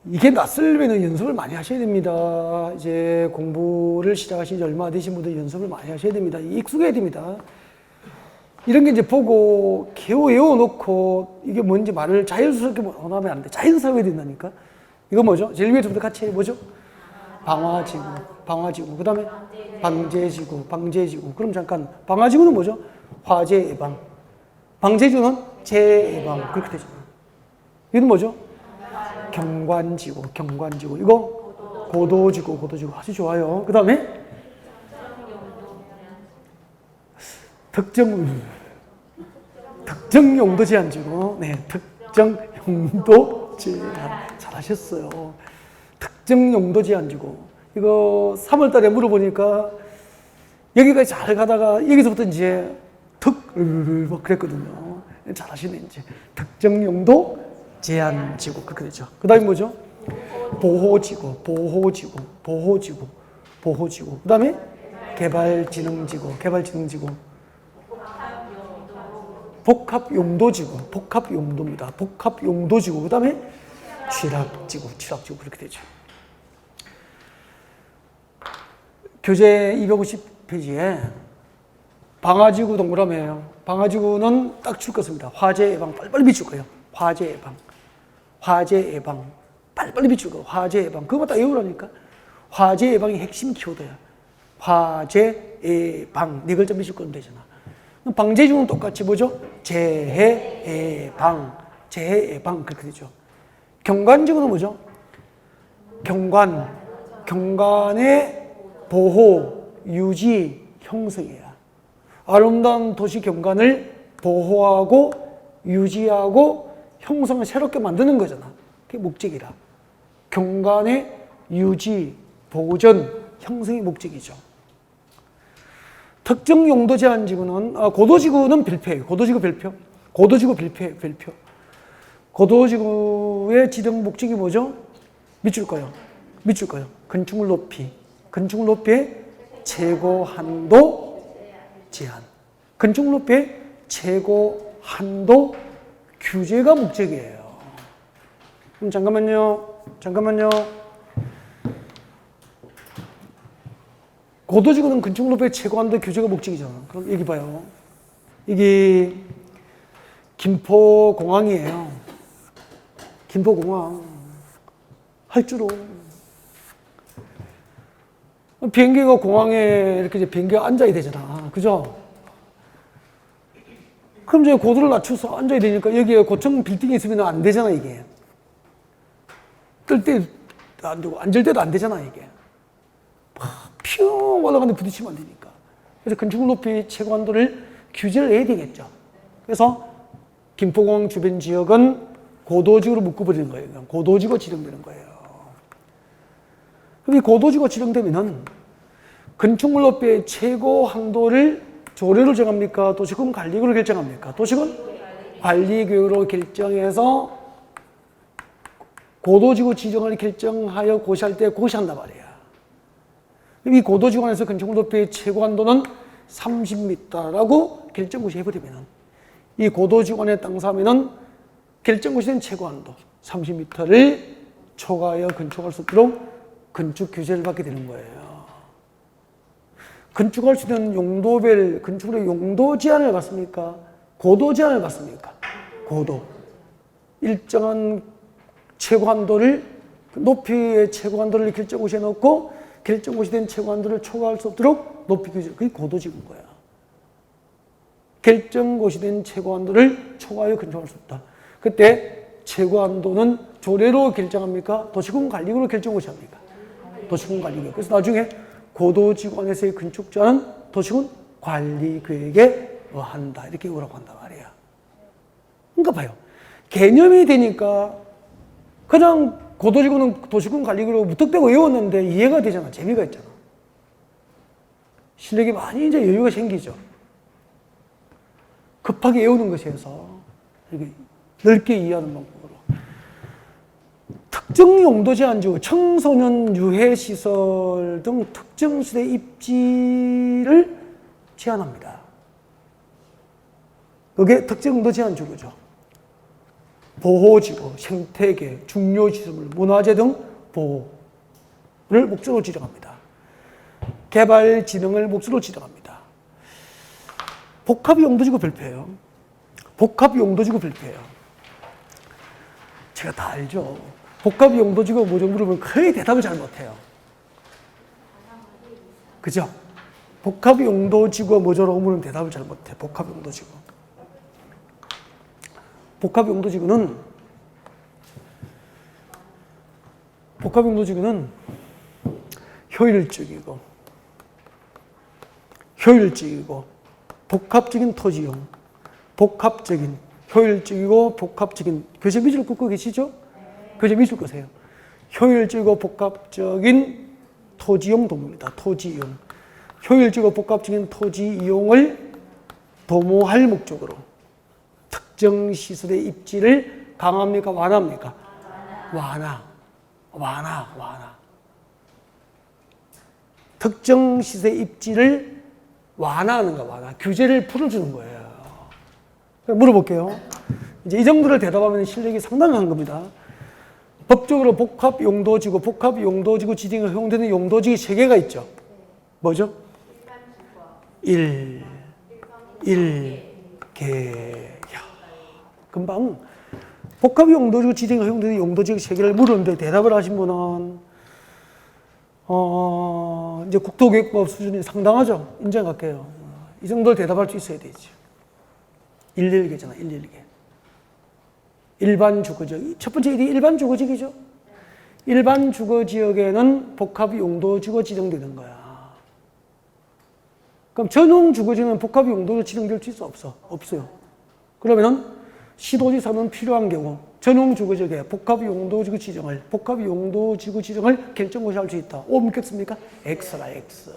이게 낯설면 연습을 많이 하셔야 됩니다. 이제 공부를 시작하신 지 얼마 되신 분들 연습을 많이 하셔야 됩니다. 익숙해야 됩니다. 이런 게 이제 보고 겨우 외워놓고 이게 뭔지 말을 자연스럽게 원하면 안 돼. 자연스럽게 된다니까. 이거 뭐죠? 제일 위에 좀더 같이 해. 뭐죠? 방화지구. 그 다음에 방제지구. 그럼 잠깐. 방화지구는 뭐죠? 화재 예방. 방제지구는 재해 예방. 그렇게 되죠. 이건 뭐죠? 경관지구. 이거 고도지구. 아주 좋아요. 그 다음에 특정 용도 제한지구. 네, 특정 용도 제한. 잘하셨어요. 특정 용도 제한지구. 이거 3월 달에 물어보니까 여기까지 잘 가다가 여기서부터 이제 막 그랬거든요. 잘하시네, 이제. 특정 용도 제한지구. 그렇게 되죠. 그 다음에 뭐죠? 보호지구. 그 다음에 개발진흥지구. 복합용도입니다. 복합용도지구. 그 다음에 취락지구. 그렇게 되죠. 교재 250페이지에 방화지구 동그라미예요. 방화지구는 딱 줄 것입니다. 화재 예방 빨리빨리 비출 거예요. 화재 예방 빨리빨리 비출 거예요. 화재 예방 그거 딱 외우라니까. 화재 예방이 핵심 키워드야. 화재 예방 네 글자 비출 거면 되잖아. 방제지구는 똑같이 뭐죠? 재해 예방 그렇게 되죠. 경관지구는 뭐죠? 경관의 보호, 유지, 형성이야. 아름다운 도시 경관을 보호하고 유지하고 형성을 새롭게 만드는 거잖아. 그게 목적이라. 경관의 유지, 보존, 형성이 목적이죠. 특정 용도 제한지구는 고도지구는 별표예요. 고도지구의 지정 목적이 뭐죠? 밑줄 거요. 건축물 높이의 최고 한도 제한. 건축물 높이의 최고 한도 규제가 목적이에요. 그럼 잠깐만요. 고도지구는 건축물 높이의 최고 한도 규제가 목적이잖아. 그럼 여기 봐요. 이게 김포공항이에요. 김포공항. 활주로. 비행기가 공항에 이렇게 이제 비행기가 앉아야 되잖아. 그죠? 그럼 이제 고도를 낮춰서 앉아야 되니까 여기에 고층 빌딩이 있으면 안 되잖아, 이게. 뜰 때도 안 되고, 앉을 때도 안 되잖아, 이게. 퓨 올라가는데 부딪히면 안 되니까. 그래서 건축물 높이 최고 한도를 규제를 해야 되겠죠. 그래서 김포공항 주변 지역은 고도지구로 묶어버리는 거예요. 고도지구 지정되는 거예요. 그럼 이 고도지구 지정되면은 건축물 높이의 최고 한도를 조례로 정합니까? 도시군 관리구로 결정합니까? 도시군 관리구로 결정해서 고도지구 지정을 결정하여 고시할 때 고시한단 말이야. 이 고도지구안에서 건축물 높이의 최고 한도는 30m라고 결정고시 해버리면은 이 고도지구안에 땅 사면은 결정고시된 최고 한도 30m를 초과하여 건축할 수 없도록 건축 규제를 받게 되는 거예요. 건축할 수 있는 용도별 건축물의 용도 제한을 받습니까? 고도 제한을 받습니까? 고도. 일정한 최고 한도를 높이의 최고 한도를 결정고시에 넣고 결정고시된 최고 한도를 초과할 수 없도록 높이 규제. 그게 고도지구인 거야. 결정고시된 최고 한도를 초과하여 건축할 수 없다. 그때 최고 한도는 조례로 결정합니까? 도시군 관리구로 결정고시합니까? 도시군 관리구. 그래서 나중에 고도지구안에서의 건축자는 도시군 관리계획에 의한다. 이렇게 오라고 한단 말이야. 그러니까 봐요. 개념이 되니까 그냥 고도지구는 도시군 관리구로 무턱대고 외웠는데 이해가 되잖아. 재미가 있잖아. 실력이 많이 이제 여유가 생기죠. 급하게 외우는 것에서 이렇게 넓게 이해하는 방법으로. 특정 용도 제한지구, 청소년 유해시설 등 특정 시대 입지를 제한합니다. 그게 특정 용도 제한지구죠. 보호지구, 생태계, 중요시설, 문화재 등 보호를 목적으로 지정합니다. 개발 진흥을 목적으로 지정합니다. 복합용도지구 별표예요. 복합용도지구 별표예요. 제가 다 알죠. 복합용도지구 뭐죠? 물어보면 거의 대답을 잘 못해요. 그죠? 복합용도지구가 뭐죠라고 물으면 대답을 잘 못해. 복합용도지구. 복합용도지구는 효율적이고 복합적인 토지용, 복합적인 효율적이고 복합적인 교재 밑줄 긋고 계시죠? 교재 밑줄 끄세요. 효율적이고 복합적인 토지용 도모입니다. 토지용. 효율적이고 복합적인 토지 이용을 도모할 목적으로 특정 시설의 입지를 강화합니까? 완화합니까? 완화. 특정 시설의 입지를 완화하는 거, 완화. 규제를 풀어주는 거예요. 물어볼게요. 이제 이 정도를 대답하면 실력이 상당한 겁니다. 법적으로 복합용도지구 지정에 허용되는 용도지구 3개가 있죠. 뭐죠? 1, 개. 금방 복합용도지구 지정에 허용되는 용도지구 3개를 물었는데 대답을 하신 분은 이제 국토교육법 수준이 상당하죠. 인정할게요. 이 정도를 대답할 수 있어야 되죠. 111개잖아, 111개. 일반 주거지역. 첫 번째 일이 일반 주거지역이죠. 일반 주거지역에는 복합용도지구가 지정되는 거야. 그럼 전용 주거지역은 복합용도로 지정될 수 있어? 없어요. 그러면은 시도지사는 필요한 경우 전용 주거지역에 복합용도지구 지정을 결정고시 할 수 있다. O 믿겠습니까? X라, X.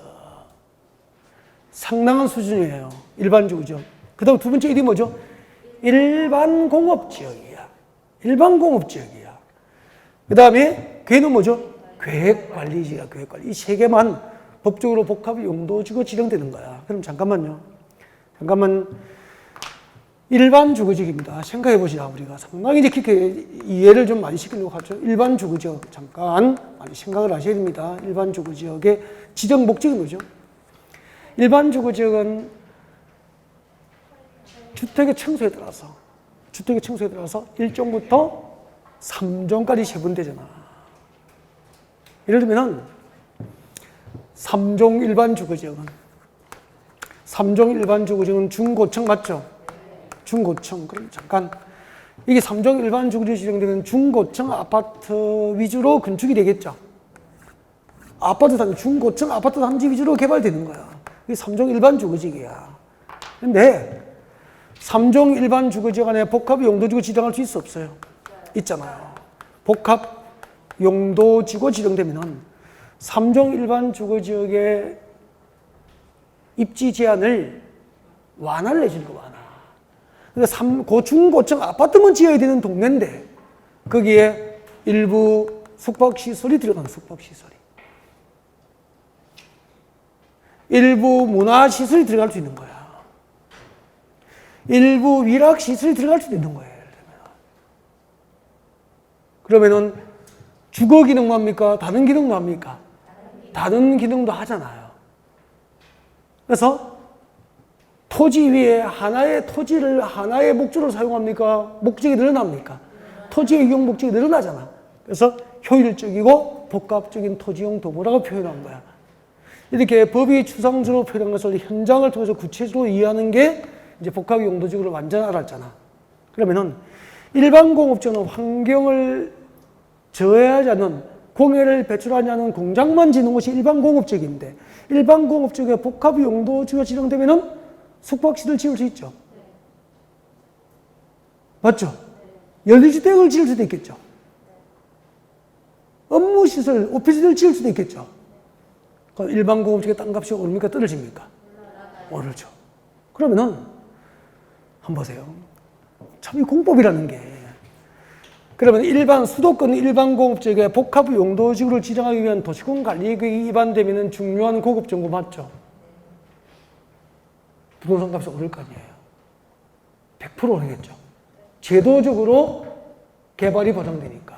상당한 수준이에요. 일반 주거지역. 그 다음 두 번째 일이 뭐죠? 일반 공업지역이야. 그 다음에 걔는 뭐죠? 계획관리지야, 계획관리. 이 3개만 법적으로 복합용도지구 지정되는 거야. 그럼 잠깐만. 일반 주거지역입니다. 생각해 보시다, 우리가. 상당히 이제 깊게 이해를 좀 많이 시키려고 하죠. 일반 주거지역, 잠깐 많이 생각을 하셔야 됩니다. 일반 주거지역의 지정 목적이 뭐죠? 일반 주거지역은 주택의 층수에 따라서 1종부터 3종까지 세분되잖아. 예를 들면 3종 일반 주거지역은 중고층 맞죠? 중고층. 그럼 잠깐 이게 3종 일반 주거지역 지정되면 중고층 아파트 위주로 건축이 되겠죠? 중고층 아파트 단지 위주로 개발되는 거야. 이게 3종 일반 주거지역이야. 근데 3종 일반 주거지역 안에 복합용도지구 지정할 수 있어, 없어요? 있잖아요. 복합용도지구 지정되면은 3종 일반 주거지역의 입지 제한을 완화를 해주는 거, 완화. 그러니까 중고층 아파트만 지어야 되는 동네인데 거기에 일부 숙박시설이 들어가는 숙박시설이. 일부 문화시설이 들어갈 수 있는 거야. 일부 위락시설이 들어갈 수도 있는 거예요. 그러면은 주거 기능만 합니까? 다른 기능도 합니까? 다른 기능도 하잖아요. 그래서 토지 위에 하나의 토지를 하나의 목적으로 사용합니까? 목적이 늘어납니까? 토지의 이용 목적이 늘어나잖아. 그래서 효율적이고 복합적인 토지용 도구라고 표현한 거야. 이렇게 법이 추상적으로 표현한 것을 현장을 통해서 구체적으로 이해하는 게 이제 복합용도지구를 완전 알았잖아. 그러면은 일반 공업지는 환경을 저해하지 않는, 공해를 배출하지 않는 공장만 짓는 것이 일반 공업지역인데 일반 공업지역에 복합용도지구가 지정되면은 숙박시설 지을 수 있죠. 맞죠? 연립주택을 지을 수도 있겠죠. 업무시설, 오피스를 지을 수도 있겠죠. 그럼 일반 공업지역의 땅값이 오릅니까? 떨어집니까? 오르죠. 그러면은 한번 보세요. 참 이 공법이라는 게 그러면 일반 수도권 일반 공업지역에 복합 용도지구를 지정하기 위한 도시군 관리계획이 위반되면 중요한 고급 정보 맞죠? 부동산 값이 오를 거 아니에요. 100% 오르겠죠. 제도적으로 개발이 보장되니까.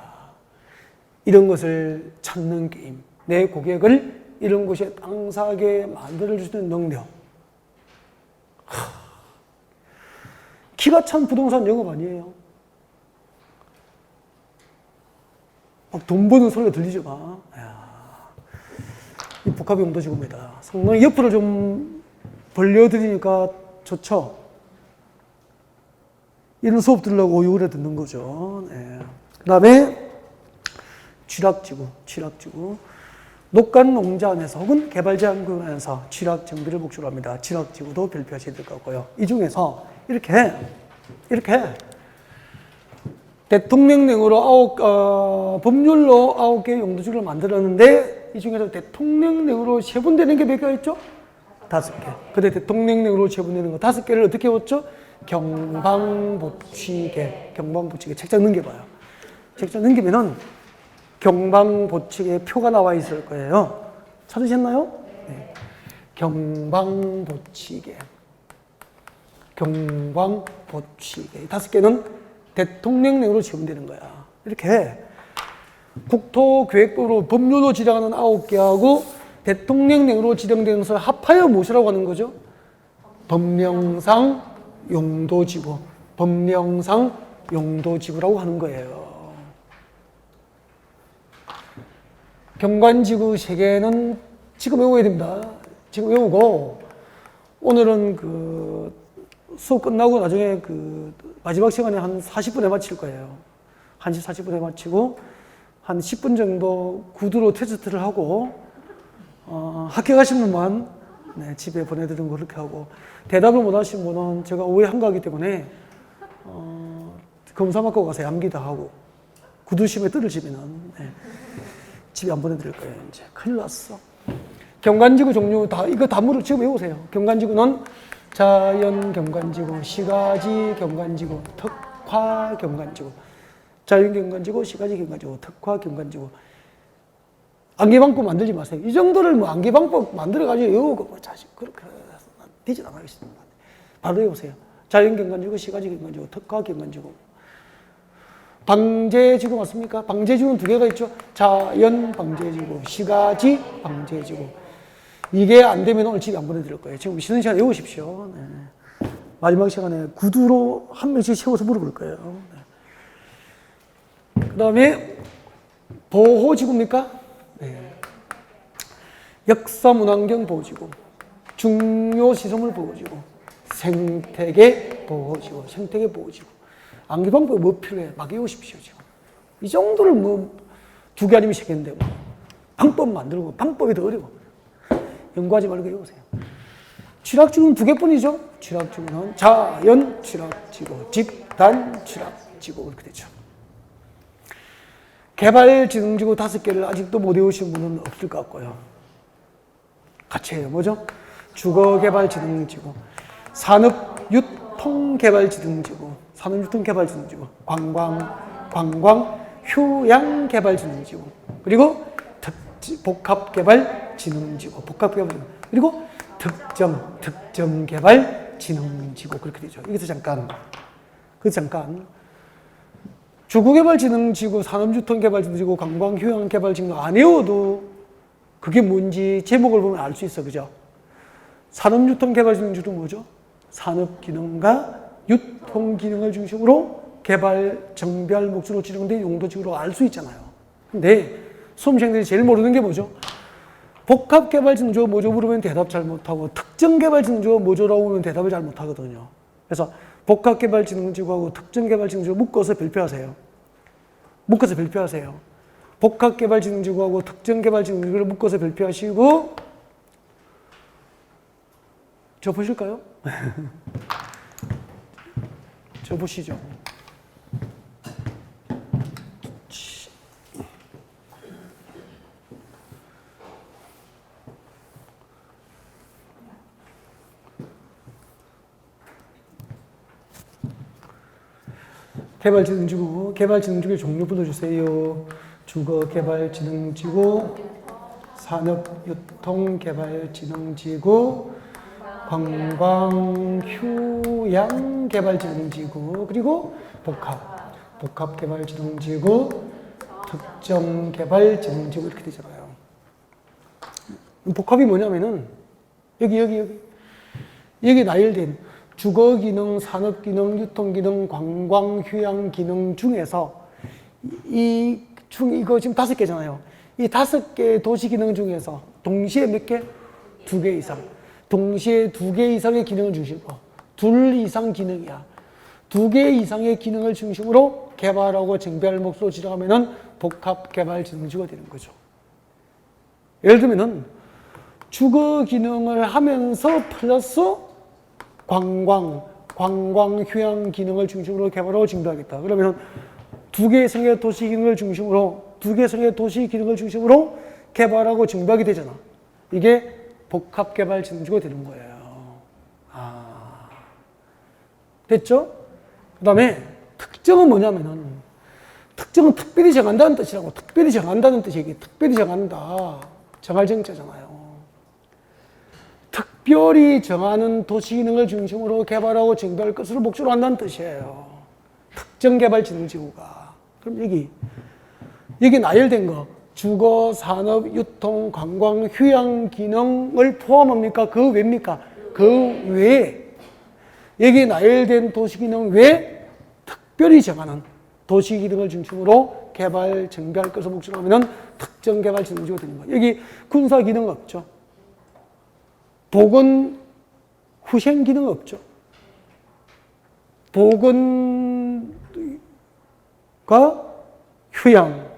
이런 것을 찾는 게임. 내 고객을 이런 곳에 땅 사게 만들어줄 수 있는 능력. 기가 찬 부동산 영업 아니에요. 막 돈 버는 소리가 들리지 마. 이 복합 용도지구입니다. 상당히 옆으로 좀 벌려드리니까 좋죠. 이런 수업 들으려고 오유를 듣는 거죠. 네. 그 다음에 취락지구. 녹간 농자 안에서 혹은 개발제한구역 안에서 취락 정비를 목적으로 합니다. 취락지구도 별표하셔야 될 것 같고요. 이 중에서 이렇게 대통령령으로 법률로 9개 용도지구를 만들었는데 이 중에서 대통령령으로 체분되는 게 몇 개가 있죠? 5개. 근데 대통령령으로 체분되는 거 5개를 어떻게 외웠죠? 경방보치개. 책장 넘겨봐요. 책장 넘기면은 경방보치개 표가 나와 있을 거예요. 찾으셨나요? 네. 경방보치개. 5개는 대통령령으로 지원되는 거야. 이렇게 국토계획부로 법률로 지정하는 9개하고 대통령령으로 지정되는 것을 합하여 무엇이라고 하는 거죠? 법령상 용도지구라고 하는 거예요. 경관지구 3개는 지금 외워야 됩니다. 지금 외우고 오늘은 그 수업 끝나고 나중에 그 마지막 시간에 한 40분에 마칠 거예요. 1시 40분에 마치고 한 10분 정도 구두로 테스트를 하고 합격하신 분만 집에 보내드리는 거 그렇게 하고 대답을 못 하신 분은 제가 오후에 한가하기 때문에 검사 맞고 가서 암기도 하고 구두심에 떨어지면은 집에 안 보내드릴 거예요. 이제 큰일 났어. 경관지구 종류 이거 다 지금 외우세요. 경관지구는 자연 경관지구, 시가지 경관지구, 특화 경관지구. 자연 경관지구, 시가지 경관지구, 특화 경관지구. 안개방법 만들지 마세요. 이 정도를 뭐 안개방법 만들어가지고 외우고 뭐 자식 그렇게 되지 않겠습니다. 바로 외우세요. 자연 경관지구, 시가지 경관지구, 특화 경관지구. 방제지구 맞습니까? 방제지구는 2개가 있죠. 자연 방제지구, 시가지 방제지구. 이게 안 되면 오늘 집에 안 보내드릴 거예요. 지금 쉬는 시간에 외우십시오. 네. 마지막 시간에 구두로 한 명씩 세워서 물어볼 거예요. 네. 그 다음에 보호지구입니까? 네. 역사문화환경 보호지구, 중요시설물 보호지구, 생태계 보호지구. 안개방법이 뭐 필요해? 막 외우십시오, 지금. 이 정도를 뭐 2개 아니면 3개인데 뭐. 방법 만들고, 방법이 더 어려워. 연구하지 말고 외우세요. 취락지구는 2개뿐이죠. 취락지구는 자연 취락지구, 집단 취락지구 그렇게 되죠. 개발지능지구 5개를 아직도 못 외우신 분은 없을 것 같고요. 같이 해요. 뭐죠? 주거개발지능지구, 산업유통개발지능지구, 관광휴양개발지능지구, 그리고 복합개발지능지구, 그리고 특정개발지능지구 그렇게 되죠. 여기서 잠깐 주거개발지능지구, 산업유통개발지능지구, 관광휴양개발지능지구 안 외워도 그게 뭔지 제목을 보면 알 수 있어, 그죠? 산업유통개발지능지구는 뭐죠? 산업기능과 유통기능을 중심으로 개발, 정비할 목적으로 지정된 용도지구로 알 수 있잖아요. 근데 수험생들이 제일 모르는 게 뭐죠? 복합개발지능지구가 뭐죠? 물으면 대답 잘 못하고 특정개발지능지구가 뭐죠라고 하면 대답을 잘 못하거든요. 그래서 복합개발지능지구하고 특정개발지능지구 묶어서 발표하세요. 복합개발지능지구하고 특정개발지능지구를 묶어서 발표하시고 저 보실까요? 저 보시죠. 개발진흥지구, 개발진흥지구의 종류 불러주세요. 주거개발진흥지구, 산업유통개발진흥지구, 관광휴양개발진흥지구, 그리고 복합개발진흥지구, 특정개발진흥지구 이렇게 되잖아요. 복합이 뭐냐면은 여기 나열된 주거기능, 산업기능, 유통기능, 관광휴양기능 중에서 이거 지금 5개잖아요. 이 5개 도시기능 중에서 동시에 몇 개? 2개 이상. 동시에 2개 이상의 기능을 중심으로. 2 이상 기능이야. 2개 이상의 기능을 중심으로 개발하고 정비할 몫으로 지정하면은 복합개발진흥지구가 되는 거죠. 예를 들면은 주거 기능을 하면서 플러스 관광 휴양 기능을 중심으로 개발하고 정비하겠다. 그러면 2개 이상의 도시 기능을 중심으로 개발하고 정비하게 되잖아. 이게 복합개발진흥지구가 되는 거예요. 됐죠? 그 다음에 특정은 뭐냐면은 특정은 특별히 정한다는 뜻이라고. 특별히 정한다는 뜻이 이게 특별히 정한다. 정할 정자잖아요. 특별히 정하는 도시 기능을 중심으로 개발하고 정비할 것으로 목적으로 한다는 뜻이에요. 특정개발진흥지구가. 그럼 여기 나열된 거 주거, 산업, 유통, 관광, 휴양 기능을 포함합니까? 그 외입니까? 그 외에 여기 나열된 도시 기능 외에 특별히 정하는 도시 기능을 중심으로 개발, 정비할 것을 목적으로 하면은 특정개발진흥지구가 되는 거예요. 여기 군사 기능 없죠. 보건, 후생 기능 없죠. 보건과 휴양,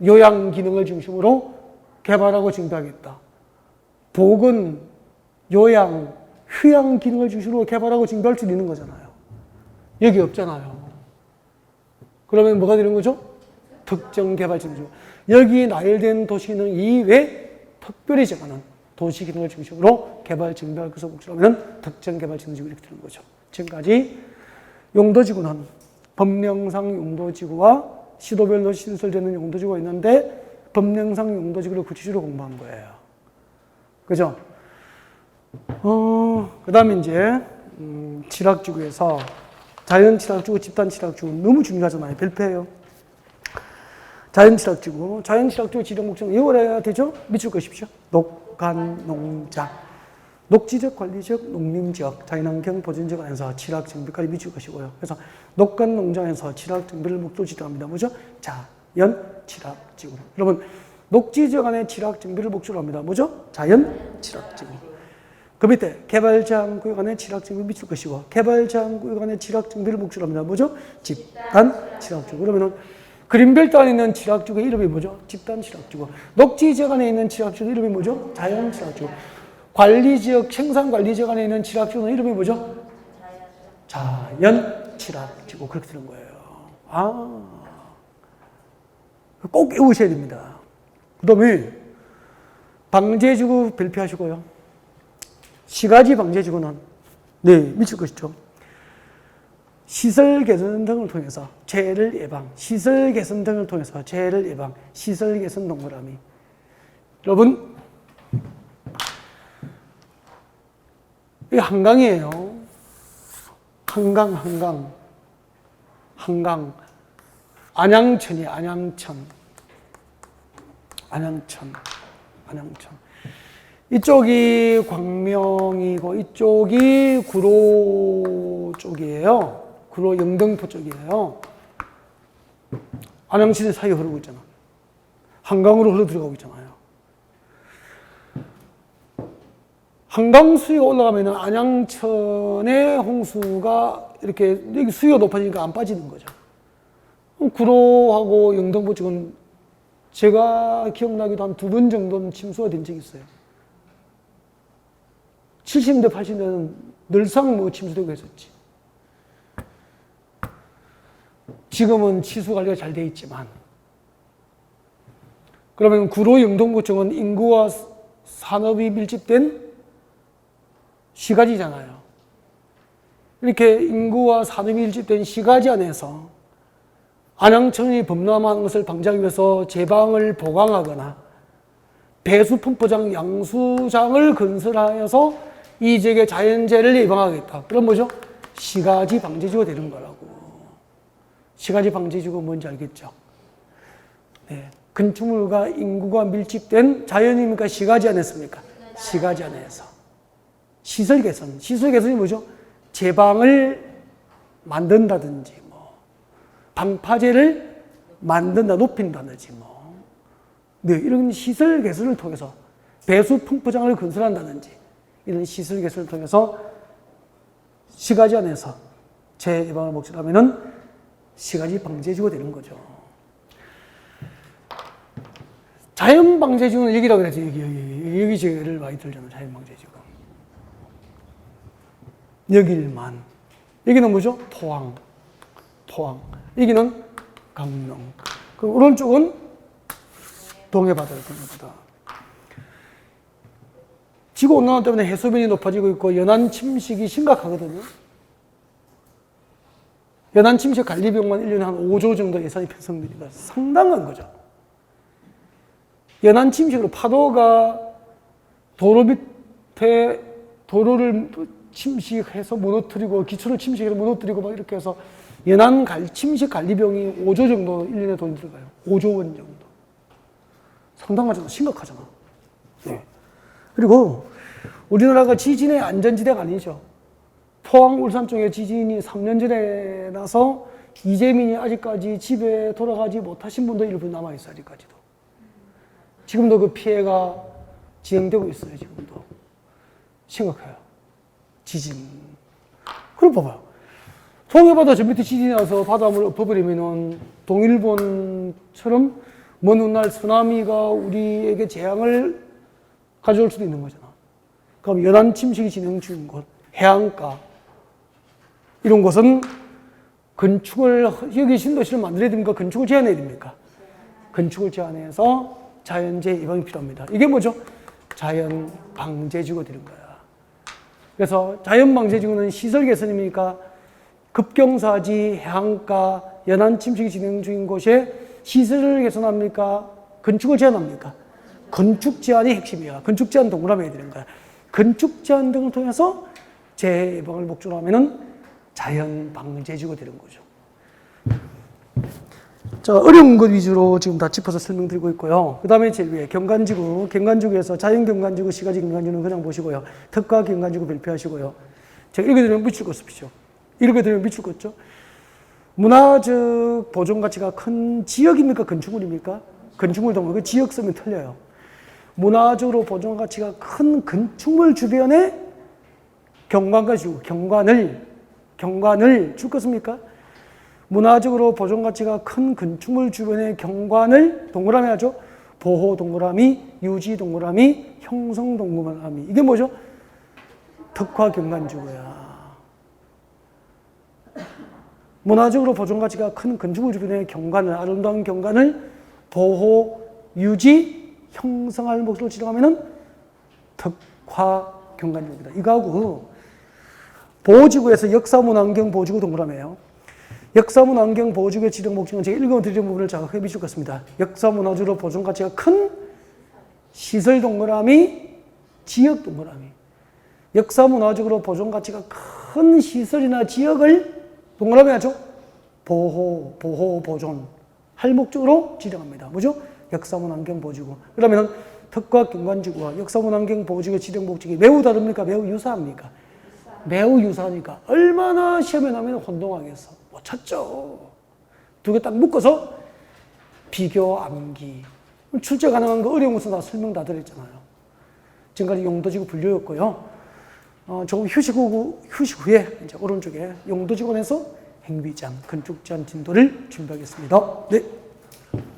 요양 기능을 중심으로 개발하고 정비하겠다. 보건, 요양, 휴양 기능을 중심으로 개발하고 정비할 수 있는 거잖아요. 여기 없잖아요. 그러면 뭐가 되는 거죠? 특정개발진흥지구. 여기 나열된 도시기능 이외에 특별히 정하는 도시기능을 중심으로 개발, 정비할 것을 목적으로 하면 특정개발진흥지구 이렇게 되는 거죠. 지금까지 용도지구는 법령상 용도지구와 시도별로 신설되는 용도지구가 있는데 법령상 용도지구를 구체적으로 공부한 거예요. 그죠? 그 다음에 이제 칠학지구에서 자연칠학지구, 집단칠학지구 너무 중요하잖아요. 별표예요. 자연칠학지구 지정 목적은 이거래야 되죠? 밑줄 그십시오. 녹간, 농장, 녹지적, 관리적, 농림지역, 자연환경 보존지역 안에서 칠학 정비까지 밑줄 것이고요. 그래서 녹간 농장에서 칠학 정비를 목적으로 지정합니다. 뭐죠? 자연 칠학지구. 여러분, 녹지지역 안에 칠학 정비를 목적으로 합니다. 뭐죠? 자연 칠학지구. 그 밑에 개발제한구역 안에 칠학정비를 미칠 것이고 개발제한구역 안에 칠학정비를 목적으로 합니다. 뭐죠? 집단 칠학지구. 그러면은 그린벨트 안에 있는 칠학지구의 이름이 뭐죠? 집단 칠학지구. 녹지지역 안에 있는 칠학지구 이름이 뭐죠? 자연 칠학지구. 관리지역, 생산관리지역 안에 있는 칠학지구는 이름이 뭐죠? 자연 칠학지구. 그렇게 되는 거예요. 꼭 외우셔야 됩니다. 그 다음에 방제지구 별표하시고요. 시가지 방제지구는 미칠 것이죠. 시설 개선 등을 통해서 재해를 예방, 시설 개선 등을 통해서 재해를 예방, 시설 개선 동그라미. 여러분, 이게 한강이에요. 한강. 안양천이에요. 안양천. 이쪽이 광명이고 이쪽이 구로 쪽이에요. 구로 영등포 쪽이에요. 안양시내 사이에 흐르고 있잖아. 한강으로 흘러 들어가고 있잖아요. 한강 수위가 올라가면 안양천의 홍수가 이렇게 여기 수위가 높아지니까 안 빠지는 거죠. 구로하고 영등포 쪽은 제가 기억나기도 한 2번 정도는 침수가 된 적이 있어요. 70대, 80대는 늘상 침수되고 했었지. 지금은 치수 관리가 잘 돼 있지만, 그러면 구로 영동구 쪽은 인구와 산업이 밀집된 시가지잖아요. 이렇게 인구와 산업이 밀집된 시가지 안에서 안양천이 범람하는 것을 방지하기 위해서 제방을 보강하거나 배수 펌프장, 양수장을 건설하여서 이 지역의 자연재해를 예방하겠다. 그럼 뭐죠? 시가지 방제지구가 되는 거라고. 시가지 방제지구가 뭔지 알겠죠? 네. 건축물과 인구가 밀집된 자연입니까? 시가지 안에서입니까? 시가지 안에서. 시설 개선. 시설 개선이 뭐죠? 제방을 만든다든지, 방파제를 만든다, 높인다든지, 네, 이런 시설 개선을 통해서 배수 펌프장을 건설한다든지, 이런 시설 개선을 통해서 시가지 안에서 재해 예방을 목적하면은 시가지 방제지구가 되는 거죠. 자연 방제지구는 여기라고 그랬죠. 여기 제를 많이 들잖아요. 자연 방제지구. 여기만. 여기는 뭐죠? 토항. 여기는 강릉. 그럼 오른쪽은 동해바다예요. 동해바다. 지구온난화 때문에 해수면이 높아지고 있고 연안 침식이 심각하거든요. 연안 침식 관리 비용만 1년에 한 5조 정도 예산이 편성되니까 상당한 거죠. 연안 침식으로 파도가 도로 밑에 도로를 침식해서 무너뜨리고 기초를 침식해서 무너뜨리고 막 이렇게 해서 연안 침식 관리 비용이 5조 정도 1년에 돈이 들어가요. 5조 원 정도. 상당하잖아. 심각하잖아. 네. 그리고 우리나라가 지진의 안전지대가 아니죠. 포항, 울산 쪽에 지진이 3년 전에 나서 이재민이 아직까지 집에 돌아가지 못하신 분도 일부 남아있어요. 아직까지도. 지금도 그 피해가 진행되고 있어요. 지금도. 심각해요. 지진. 그럼 봐봐요. 동해바다 저 밑에 지진이 나서 바닷물을 엎어버리면은 동일본처럼 먼 훗날 쓰나미가 우리에게 재앙을 가져올 수도 있는 거잖아. 그럼 연안 침식이 진행 중인 곳, 해안가, 이런 곳은 건축을, 여기 신도시를 만들어야 됩니까? 건축을 제한해야 됩니까? 건축을 제한해서 자연재해 예방이 필요합니다. 이게 뭐죠? 자연 방제지구가 되는 거야. 그래서 자연 방제지구는 시설 개선입니까? 급경사지, 해안가, 연안 침식이 진행 중인 곳에 시설을 개선합니까? 건축을 제한합니까? 건축 제한이 핵심이야. 건축 제한 동그라미 해야 되는 거야. 건축 제한 등을 통해서 재해 예방을 목적으로 하면은 자연 방제지구가 되는 거죠. 자, 어려운 것 위주로 지금 다 짚어서 설명드리고 있고요. 그 다음에 제일 위에 경관지구, 경관지구에서 자연 경관지구, 시가지 경관지구는 그냥 보시고요. 특화 경관지구 발표하시고요. 제가 읽어드리면 미칠 것 없죠. 읽어드리면 미칠 것 없죠. 문화적 보존 가치가 큰 지역입니까? 건축물입니까? 건축물 동물. 그 지역 쓰면 틀려요. 문화적으로 보존 가치가 큰 건축물 주변에 경관과 지구, 경관을 줄 것입니까? 문화적으로 보존 가치가 큰 건축물 주변의 경관을 동그라미 하죠. 보호 동그라미, 유지 동그라미, 형성 동그라미. 이게 뭐죠? 특화 경관지구야. 문화적으로 보존 가치가 큰 건축물 주변의 경관을, 아름다운 경관을 보호, 유지, 형성할 목적으로 지정하면은 특화 경관지구입니다. 이거하고 보호지구에서 역사문화환경 보호지구 동그라미예요. 역사문화환경 보호지구의 지정 목적은 제가 읽어드리는 부분을 자각해 미칠 것입니다. 역사문화적으로 보존 가치가 큰 시설 동그라미, 지역 동그라미. 역사문화적으로 보존 가치가 큰 시설이나 지역을 동그라미 하죠. 보호, 보존 할 목적으로 지정합니다. 뭐죠? 역사문화환경 보호지구. 그러면 특화 경관지구와 역사문화환경 보호지구의 지정 목적이 매우 다릅니까? 매우 유사합니까? 매우 유사하니까 얼마나 시험에 나오면 혼동하겠어. 못 찾죠. 두 개 딱 묶어서 비교 암기. 출제 가능한 거 어려운 것은 다 설명 다 드렸잖아요. 지금까지 용도지구 분류였고요. 조금 휴식 후에 이제 오른쪽에 용도지구에서 행위제한, 건축제한 진도를 준비하겠습니다. 네.